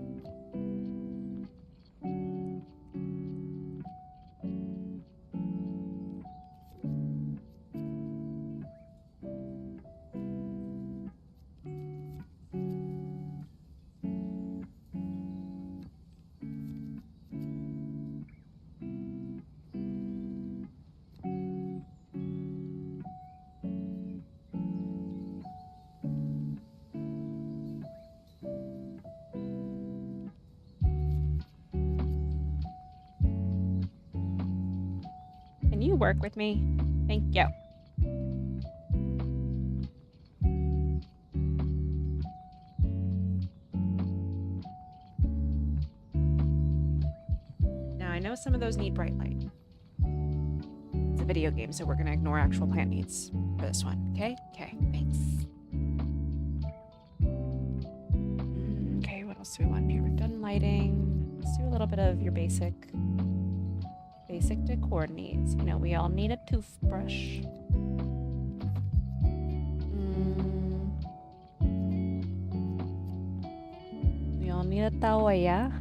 Can you work with me? Thank you. know some of those need bright light. It's a video game, so we're gonna ignore actual plant needs for this one, okay? Okay, thanks. Okay, what else do we want here? We've done lighting. Let's do a little bit of your basic decor needs. You know, we all need a toothbrush. We all need a toalla.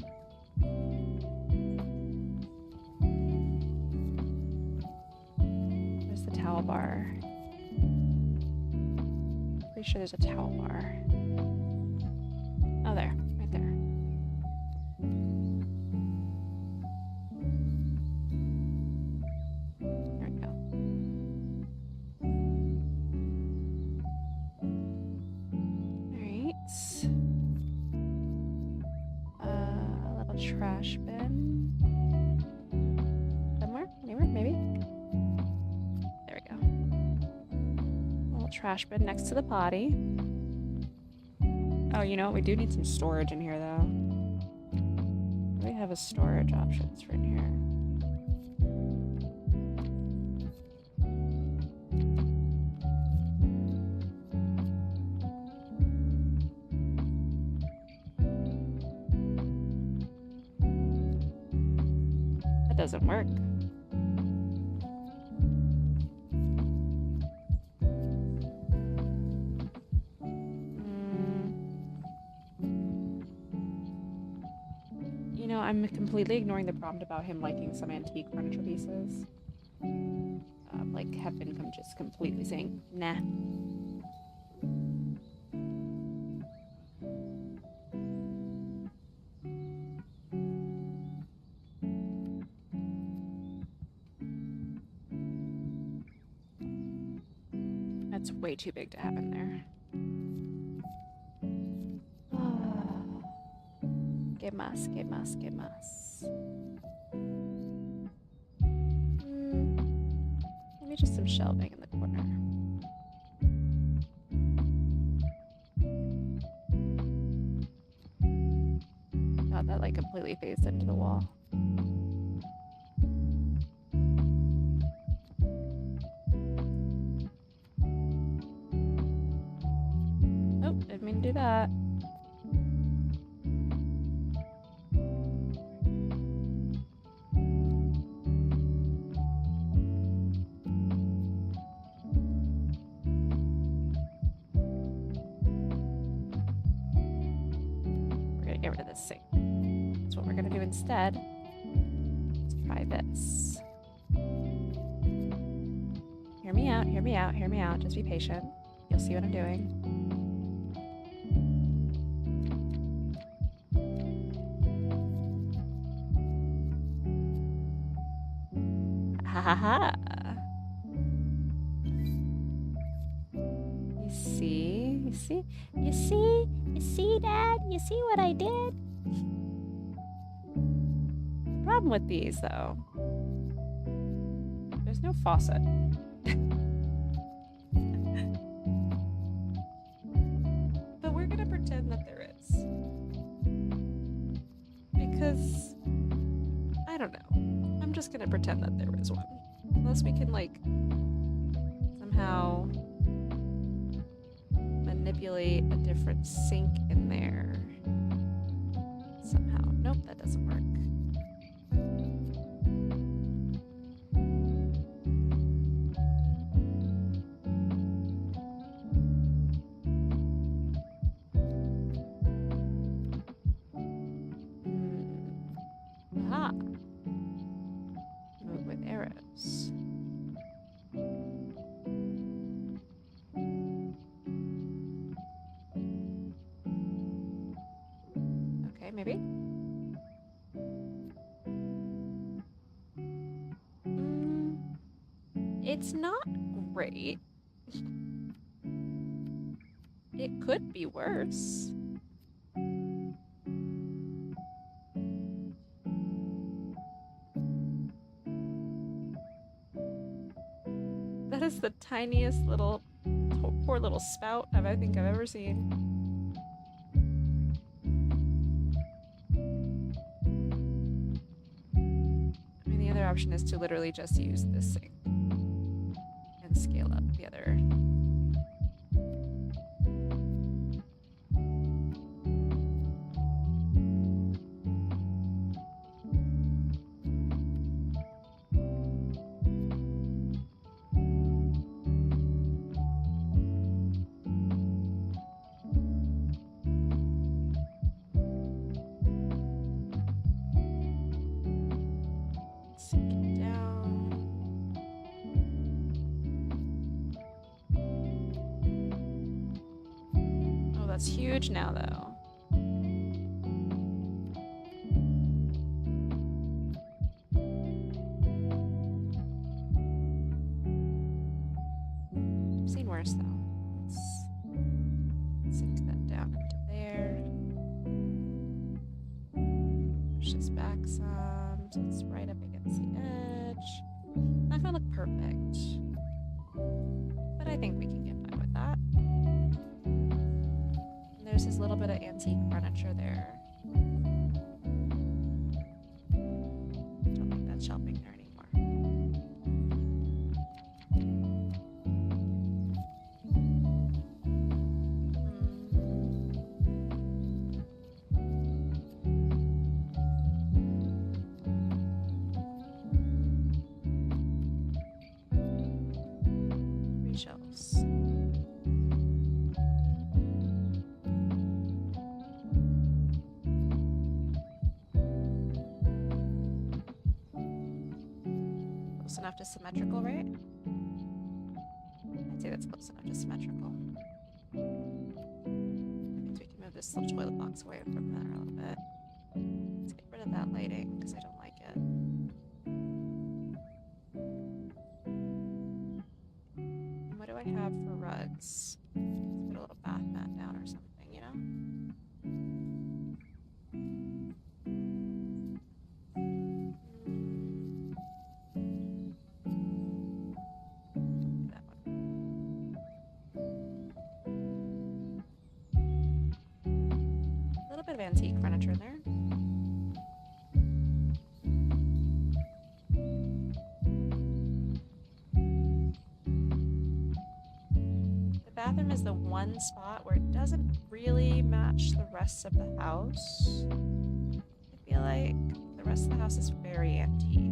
Where's the towel bar? Pretty sure there's a towel bar. Oh, there. Right there. There we go. Alright. A little trash bin. Somewhere? Anywhere? Maybe? There we go. A little trash bin next to the potty. Oh, you know what? We do need some storage in here, though. We have a storage options for in here. That doesn't work. I'm completely ignoring the prompt about him liking some antique furniture pieces. Like, have been just completely saying, nah. That's way too big to have in there. ¿Qué más? Maybe just some shelving in the corner. God, that like completely phased into the wall. Oh, didn't mean to do that. Get rid of this sink. That's what we're gonna do instead. Let's try this. Hear me out. Just be patient. You'll see what I'm doing. Ha ha ha. You see, Dad? You see what I did? The problem with these, though, there's no faucet. But we're gonna pretend that there is. Because, I don't know. I'm just gonna pretend that there is one. Unless we can, like, somehow manipulate a different sink in there somehow. Nope, that doesn't work. Aha. Move with arrows. Maybe. It's not great. It could be worse. That is the tiniest little, poor little spout I think I've ever seen. option is to literally just use this sink and scale up the other. It's huge now, though. I've seen worse, though. Let's sink that down into there. Push this back some, so it's right up against the edge. Not gonna look perfect, but I think we can get by with that. There's this little bit of antique furniture there. Don't think that's shelving there anymore. Three shelves. Enough to symmetrical, right? I'd say that's close enough to symmetrical. That means we can move this little toilet box away from there a little bit. Let's get rid of that lighting because I don't like it. And what do I have for rugs? Let's put a little bath mat down or something, you know? Bit of antique furniture in there. The bathroom is the one spot where it doesn't really match the rest of the house. I feel like the rest of the house is very antique.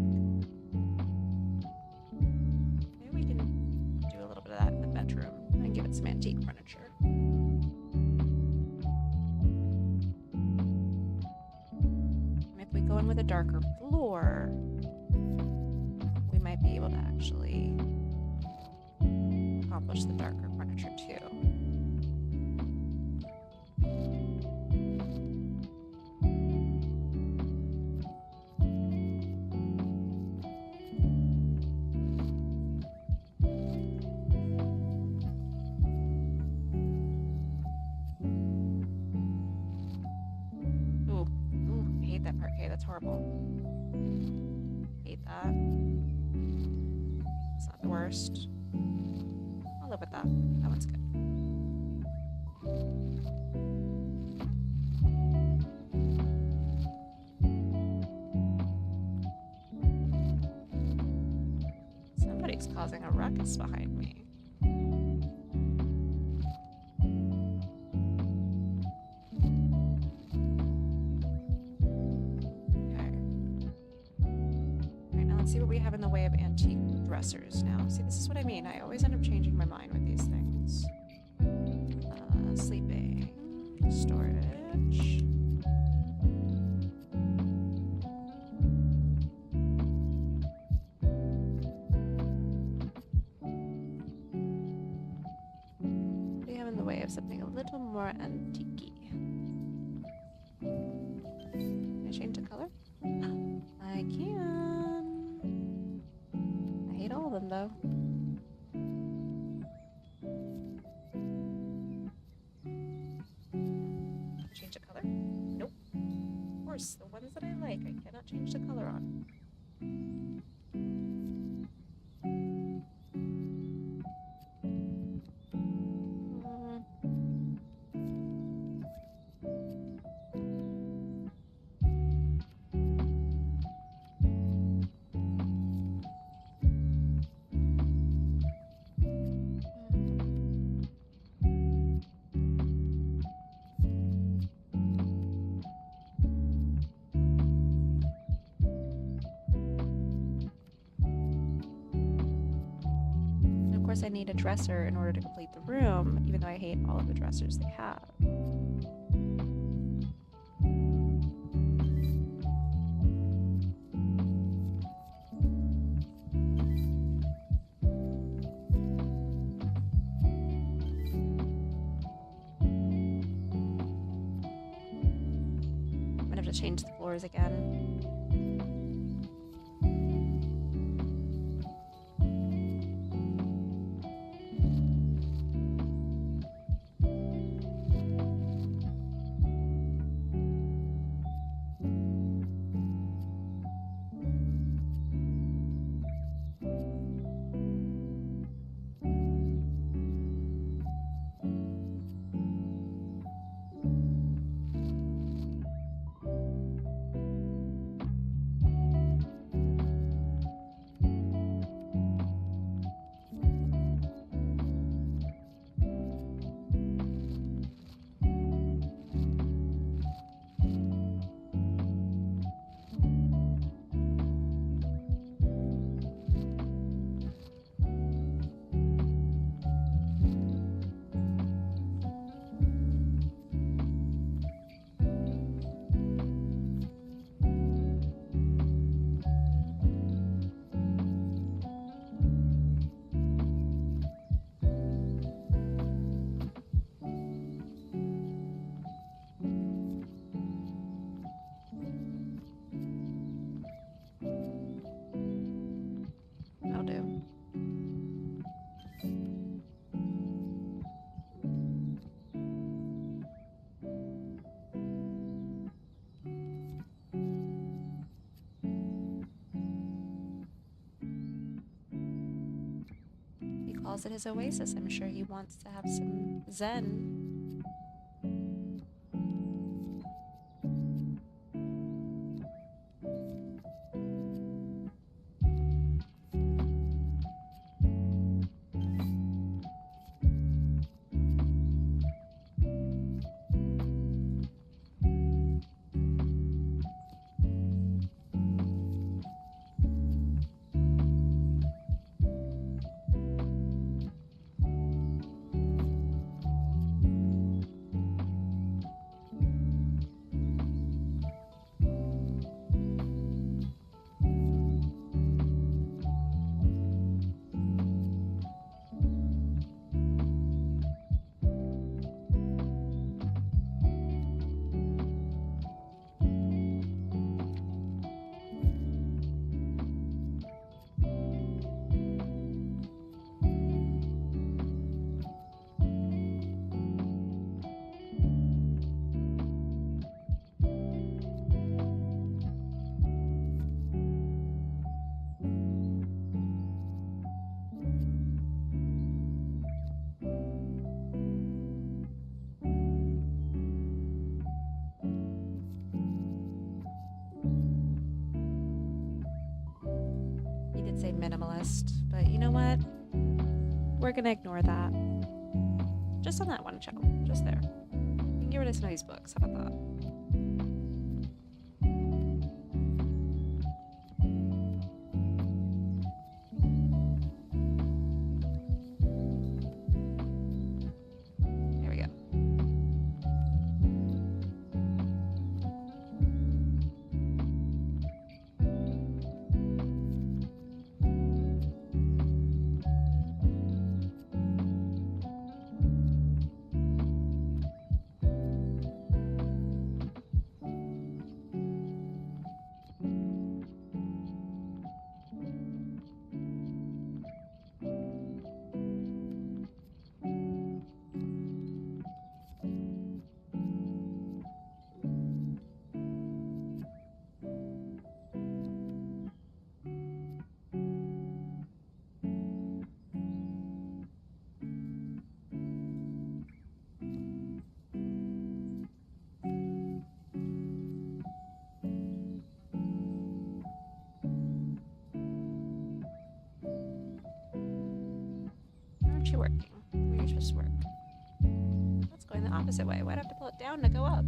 Maybe we can do a little bit of that in the bedroom and give it some antique furniture. Go in with a darker floor, we might be able to actually accomplish the darker furniture too. That's horrible. Hate that. It's not the worst. I'll live with that. That one's good. Somebody's causing a ruckus behind me. See what we have in the way of antique dressers now. See, this is what I mean. I always end up changing my mind with these things. Sleeping, storage. What do you have in the way of something a little more antique-y? Can I change the color? I can. All of them, though. Change the color? Nope. Of course, the ones that I like, I cannot change the color on. course I need a dresser in order to complete the room, even though I hate all of the dressers they have. I'm gonna have to change the floors again. That'll do. He calls it his oasis. I'm sure he wants to have some zen. Say minimalist, but you know what? We're gonna ignore that. Just on that one show, just there. You can get rid of some of these books. How about that? There we go. Aren't you working? You're supposed to work. That's going the opposite way. Why'd I have to pull it down to go up?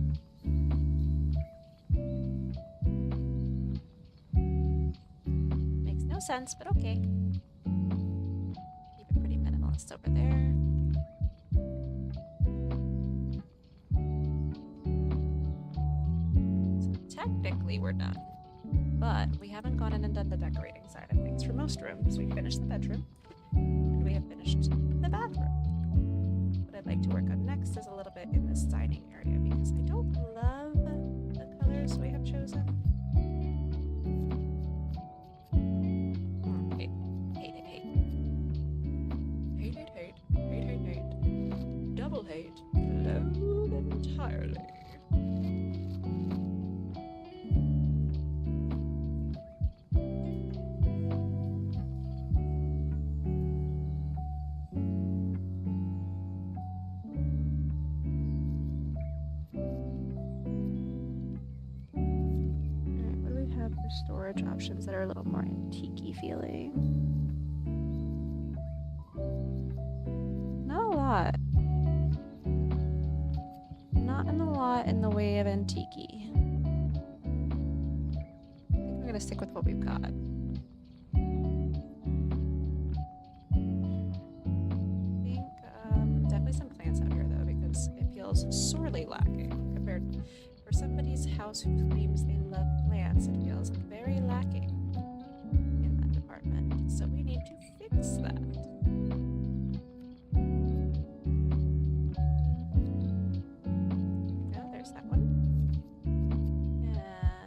Makes no sense, but okay. Keep it pretty minimalist. chest over there. So technically we're done. But we haven't gone in and done the decorating side of things for most rooms. We finished the bedroom, and we have finished the bathroom. What I'd like to work on next is a little bit in this dining area because I don't love the colors we have chosen. Hate. Double hate. Loathe entirely. Storage options that are a little more antique-y feeling. Not a lot. Not a lot in the way of antique-y. I think we're gonna stick with what we've got. I think definitely some plants out here though, because it feels sorely lacking compared for somebody's house who claims they love plants. It feels very lacking in that department. So we need to fix that. There we go, there's that one.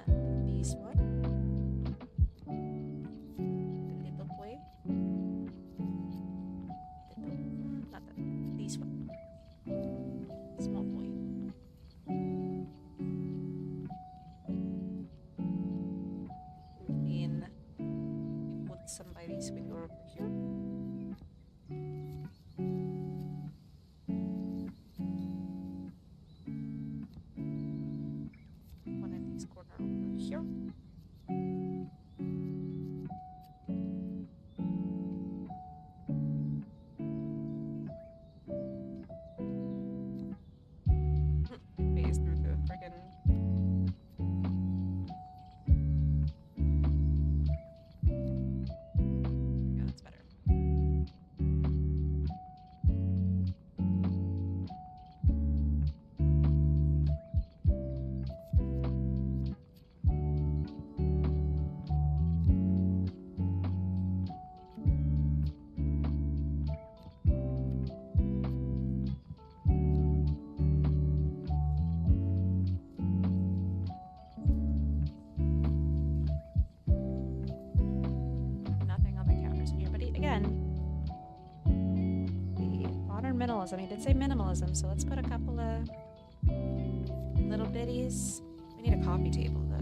And this one. The little boy. Not that one. This one. Small boy. Somebody's window over here. One in this corner over here. Phase through the friggin' minimalism. He did say minimalism, so let's put a couple of little bitties. We need a coffee table, though.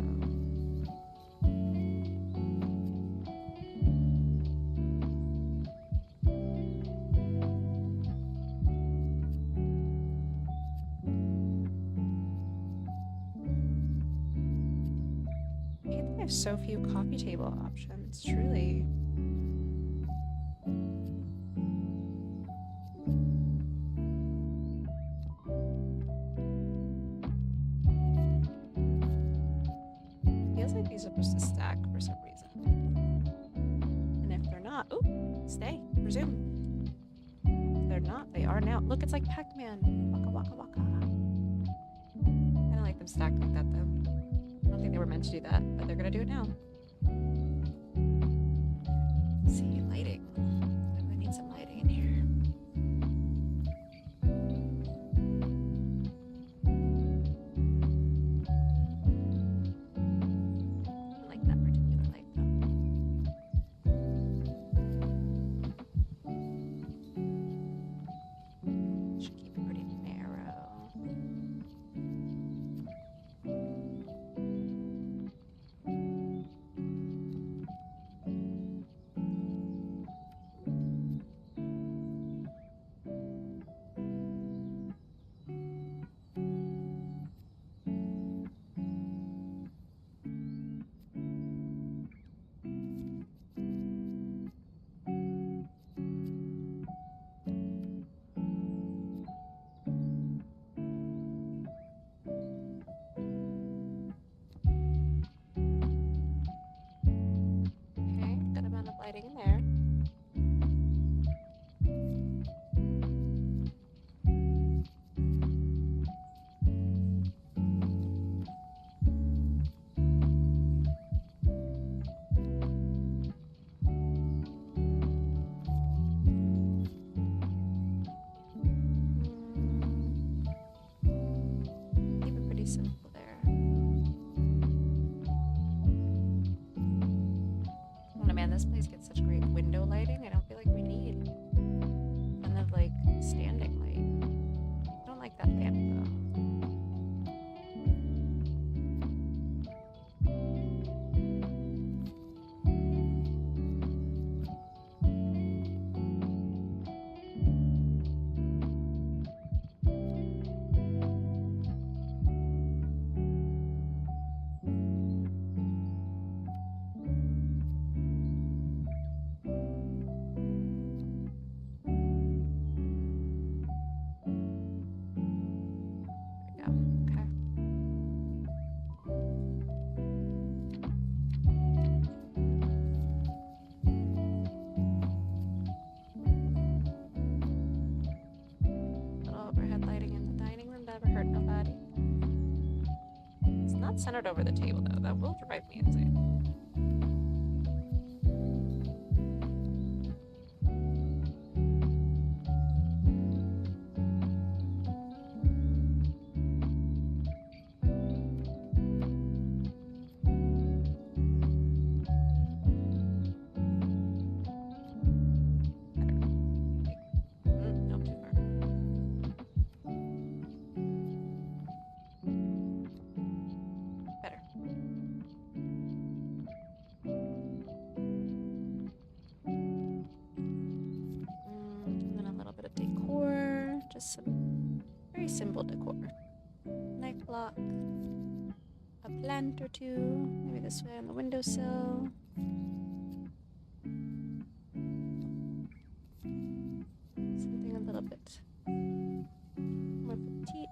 I hate that I have so few coffee table options, truly. These are supposed to stack for some reason. And if they're not, oh, stay, resume. If they're not, they are now. Look, it's like Pac-Man. Waka waka waka. I don't like them stacked like that though. I don't think they were meant to do that, but they're gonna do it now. Let's see, lighting. I need some lighting in here. simple there. Oh man, this place gets such great window lighting. I don't feel like we need kind of like standing light. I don't like that lamp though. Centered over the table though, that will drive me insane. Some very simple decor. Knife block, a plant or two, maybe this way on the windowsill. Something a little bit more petite.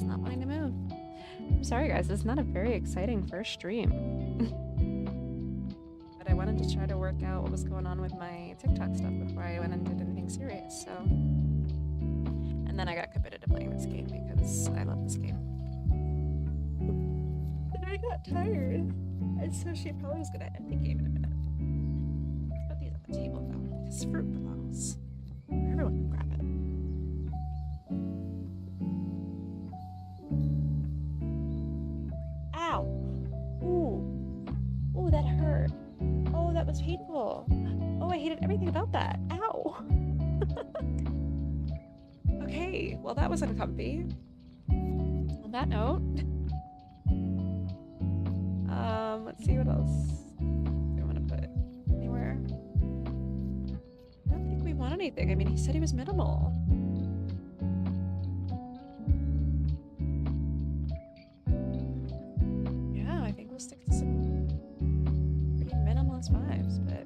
Not wanting to move. I'm sorry guys, it's not a very exciting first stream. But I wanted to try to work out what was going on with my TikTok stuff before I went and did anything serious, so. And then I got committed to playing this game because I love this game. And I got tired. And so she probably was gonna end the game in a minute. Let's put these on the table though. This fruit belongs where everyone can grab it. Ow! Ooh, that hurt. Oh, that was painful. Oh, I hated everything about that. Ow! Okay, well that was uncomfy. On that note, let's see what else do I want to put anywhere. I don't think we want anything. I mean, he said he was minimal. We'll stick to some pretty minimalist vibes, but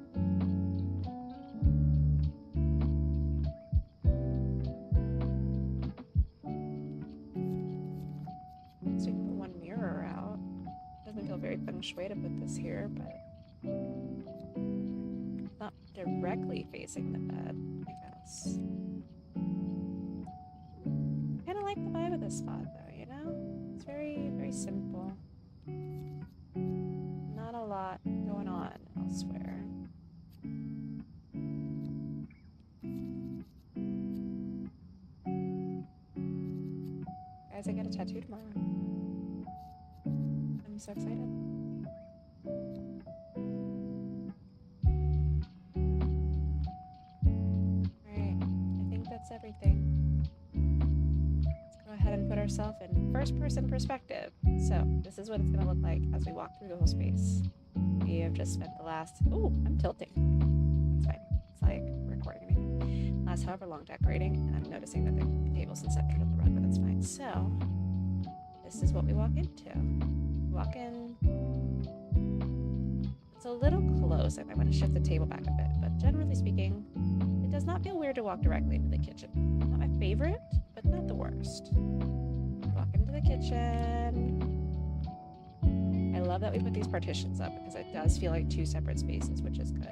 so we can put one mirror out. Doesn't feel very feng shui to put this here, but not directly facing the bed, I guess. I kind of like the vibe of this spot though, you know? It's very, very simple. Not a lot going on elsewhere. Guys, I get a tattoo tomorrow. I'm so excited. Alright, I think that's everything. Let's go ahead and put ourselves in first-person perspective. So, this is what it's going to look like as we walk through the whole space. We have just spent the last... Ooh, I'm tilting. It's fine. It's like recording anything. Last last however long decorating, and I'm noticing that the table's in center of the rug, but that's fine. So, this is what we walk into. Walk in. It's a little close. I might want to shift the table back a bit, but generally speaking, it does not feel weird to walk directly into the kitchen. Not my favorite, but not the worst. Walk into the kitchen. I love that we put these partitions up because it does feel like two separate spaces, which is good.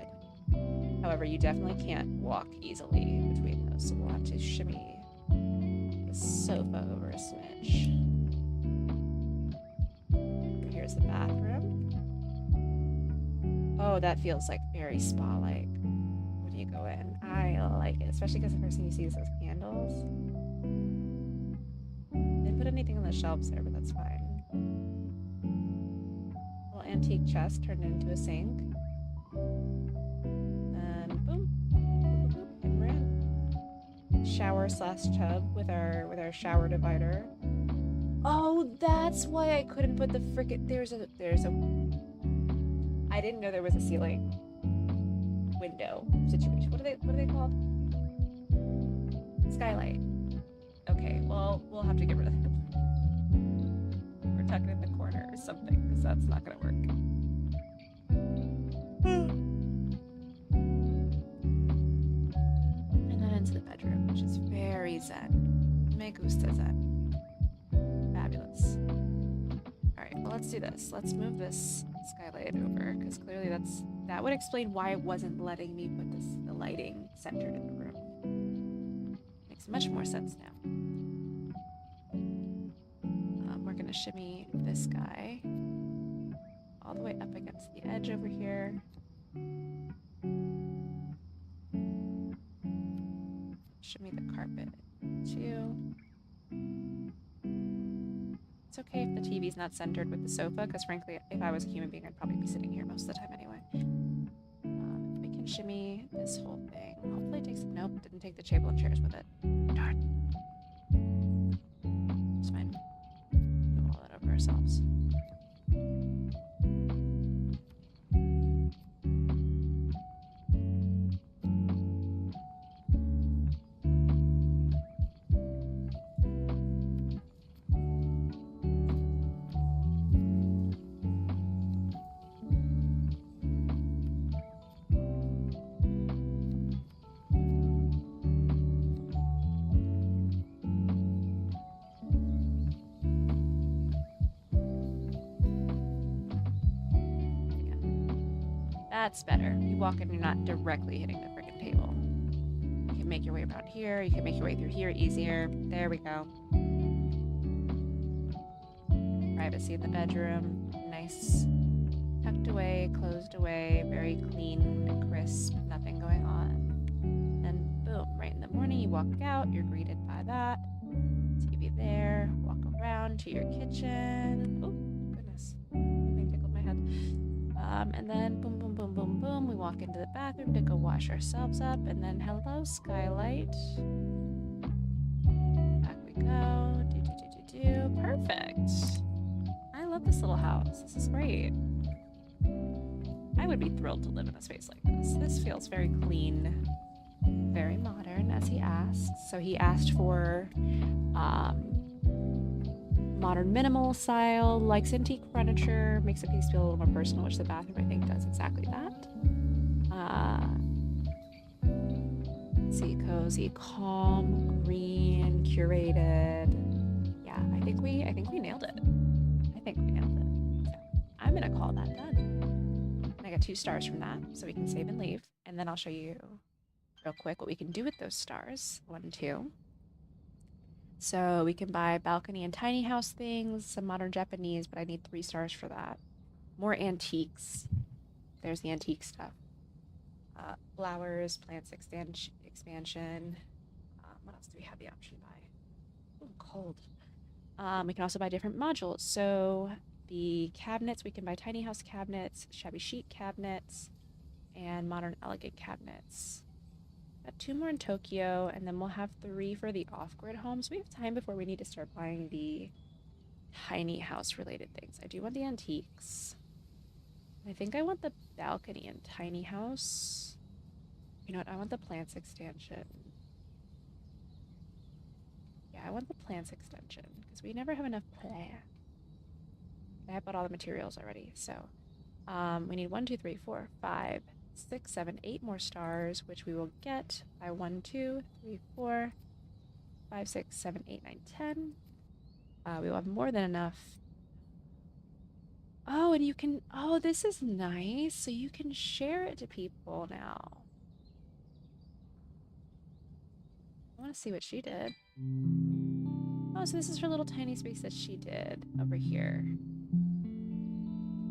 However, you definitely can't walk easily between those, so we'll have to shimmy the sofa over a smidge. Here's the bathroom. Oh, that feels like very spa-like when you go in. I like it, especially because the first thing you see is those candles. They didn't put anything on the shelves there, but that's fine. Little antique chest turned into a sink. And boom, boop, boop, boop, and we're in. Shower slash tub with our shower divider. Oh, that's why I couldn't put the frickin' there's a I didn't know there was a ceiling window situation. What are they called? Skylight. Okay, well, we'll have to get rid of that. We're tucking in the corner or something, because that's not gonna work. And then into the bedroom, which is very zen. Me gusta zen. Fabulous. Alright, well, let's do this. Let's move this skylight over, because clearly that would explain why it wasn't letting me put the lighting centered in the room. Makes much more sense now. We're gonna shimmy this guy all the way up against the edge over here. Shimmy the carpet too. It's okay if the TV's not centered with the sofa, because frankly, if I was a human being, I'd probably be sitting here most of the time anyway. We can shimmy this whole thing. Hopefully it takes... Nope, didn't take the table and chairs with it. Darn. It's fine. We'll roll that over ourselves. That's better. You walk in, you're not directly hitting the freaking table. You can make your way around here. You can make your way through here easier. There we go. Privacy in the bedroom. Nice. Tucked away, closed away. Very clean, crisp. Nothing going on. And boom, right in the morning, you walk out. You're greeted by that. TV there. Walk around to your kitchen. Oh, goodness. Something tickled my head. And then boom, boom, boom, boom, boom. We walk into the bathroom to go wash ourselves up. And then hello, skylight. Back we go. Do. Perfect. I love this little house. This is great. I would be thrilled to live in a space like this. This feels very clean, very modern, as he asked. So he asked for modern minimal style, likes antique furniture, makes the piece feel a little more personal, which the bathroom, I think, does exactly that. Let's see, cozy, calm, green, curated. Yeah, I think we nailed it. So I'm gonna call that done. I got 2 stars from that, so we can save and leave. And then I'll show you real quick what we can do with those stars. 1 and 2. So we can buy balcony and tiny house things, some modern Japanese, but I need 3 stars for that. More antiques. There's the antique stuff. Flowers, plants expansion. What else do we have the option to buy? Ooh, cold. We can also buy different modules. So the cabinets, we can buy tiny house cabinets, shabby chic cabinets, and modern elegant cabinets. Got 2 more in Tokyo, and then we'll have 3 for the off-grid home. So we have time before we need to start buying the tiny house-related things. I do want the antiques. I think I want the balcony and tiny house. You know what? I want the plants extension. Yeah, I want the plants extension because we never have enough plants. I bought all the materials already, so we need 1, 2, 3, 4, 5, 6, 7, 8 more stars, which we will get by 1, 2, 3, 4, 5, 6, 7, 8, 9, 10. We will have more than enough. Oh, and you can, oh, this is nice. So you can share it to people now. I want to see what she did. Oh, so this is her little tiny space that she did over here.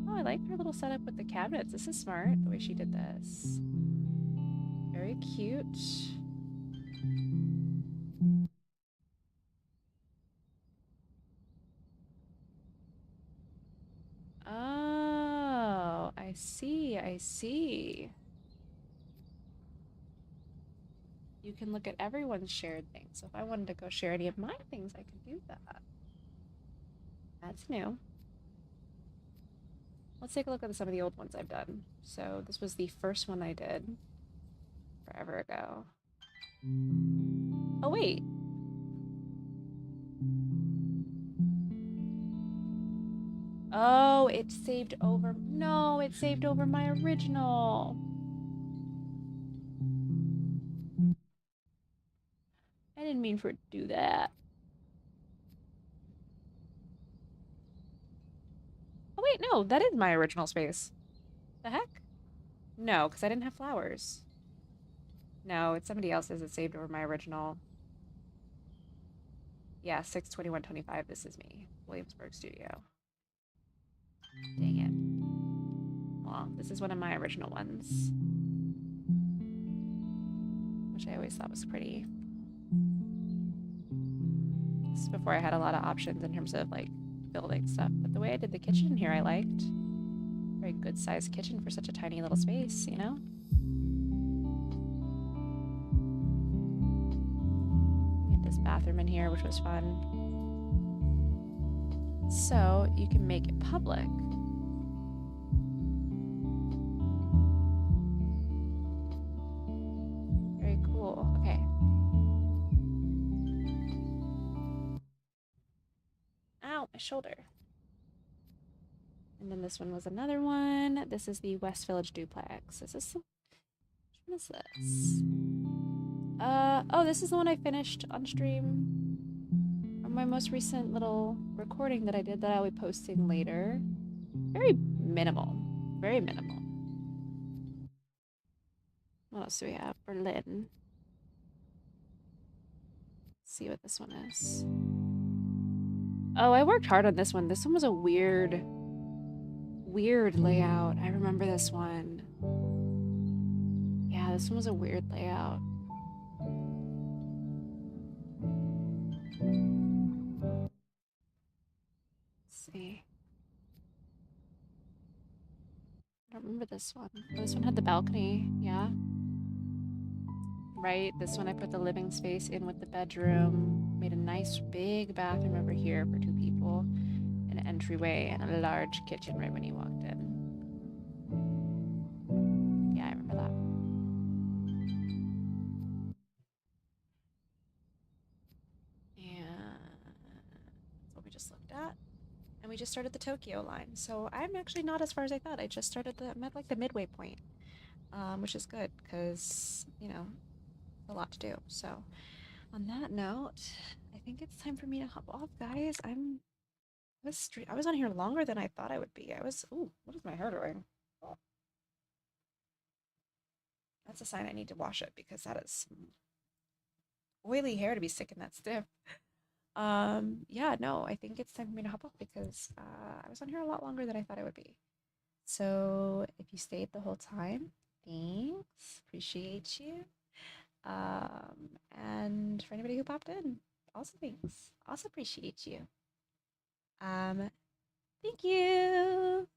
Oh, I like her little setup with the cabinets. This is smart, the way she did this. Very cute. Oh, I see, I see. You can look at everyone's shared things. So if I wanted to go share any of my things, I could do that. That's new. Let's take a look at some of the old ones I've done. So this was the first one I did forever ago. Oh, wait. Oh, it saved over. No, it saved over my original. I didn't mean for it to do that. Oh, wait, no, that is my original space. The heck? No, because I didn't have flowers. No, it's somebody else's that saved over my original. Yeah, 6/21/25. This is me. Williamsburg Studio. Dang it. Well, this is one of my original ones, which I always thought was pretty. This is before I had a lot of options in terms of like building stuff. But the way I did the kitchen here, I liked. Very good sized kitchen for such a tiny little space, you know? We had this bathroom in here, which was fun. So you can make it public. Very cool. Okay. Ow, my shoulder. And then this one was another one. This is the West Village duplex. Is this? What is this? Oh, this is the one I finished on stream. Or my most recent little recording that I did that I'll be posting later. Very minimal. Very minimal. What else do we have? Berlin. Let's see what this one is. Oh, I worked hard on this one. This one was a weird layout. I remember this one. Yeah, this one was a weird layout. Let's see. I don't remember this one. Oh, this one had the balcony. Yeah. Right. This one I put the living space in with the bedroom. Made a nice big bathroom over here for 2 people. An entryway and a large kitchen right when you walked in. Yeah, I remember that. And that's what we just looked at. And we just started the Tokyo line. So I'm actually not as far as I thought. I just started I'm at like the midway point, which is good because, you know, a lot to do. So on that note, I think it's time for me to hop off, guys. I was on here longer than I thought I would be. Ooh, what is my hair doing? Oh, that's a sign I need to wash it because that is oily hair to be sticking that stiff. Yeah, no, I think it's time for me to hop off because I was on here a lot longer than I thought I would be. So if you stayed the whole time, thanks. Appreciate you. And for anybody who popped in, also thanks. Also appreciate you. Thank you.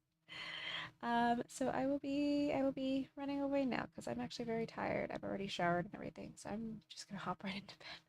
So I will be running away now because I'm actually very tired. I've already showered and everything, so I'm just gonna hop right into bed.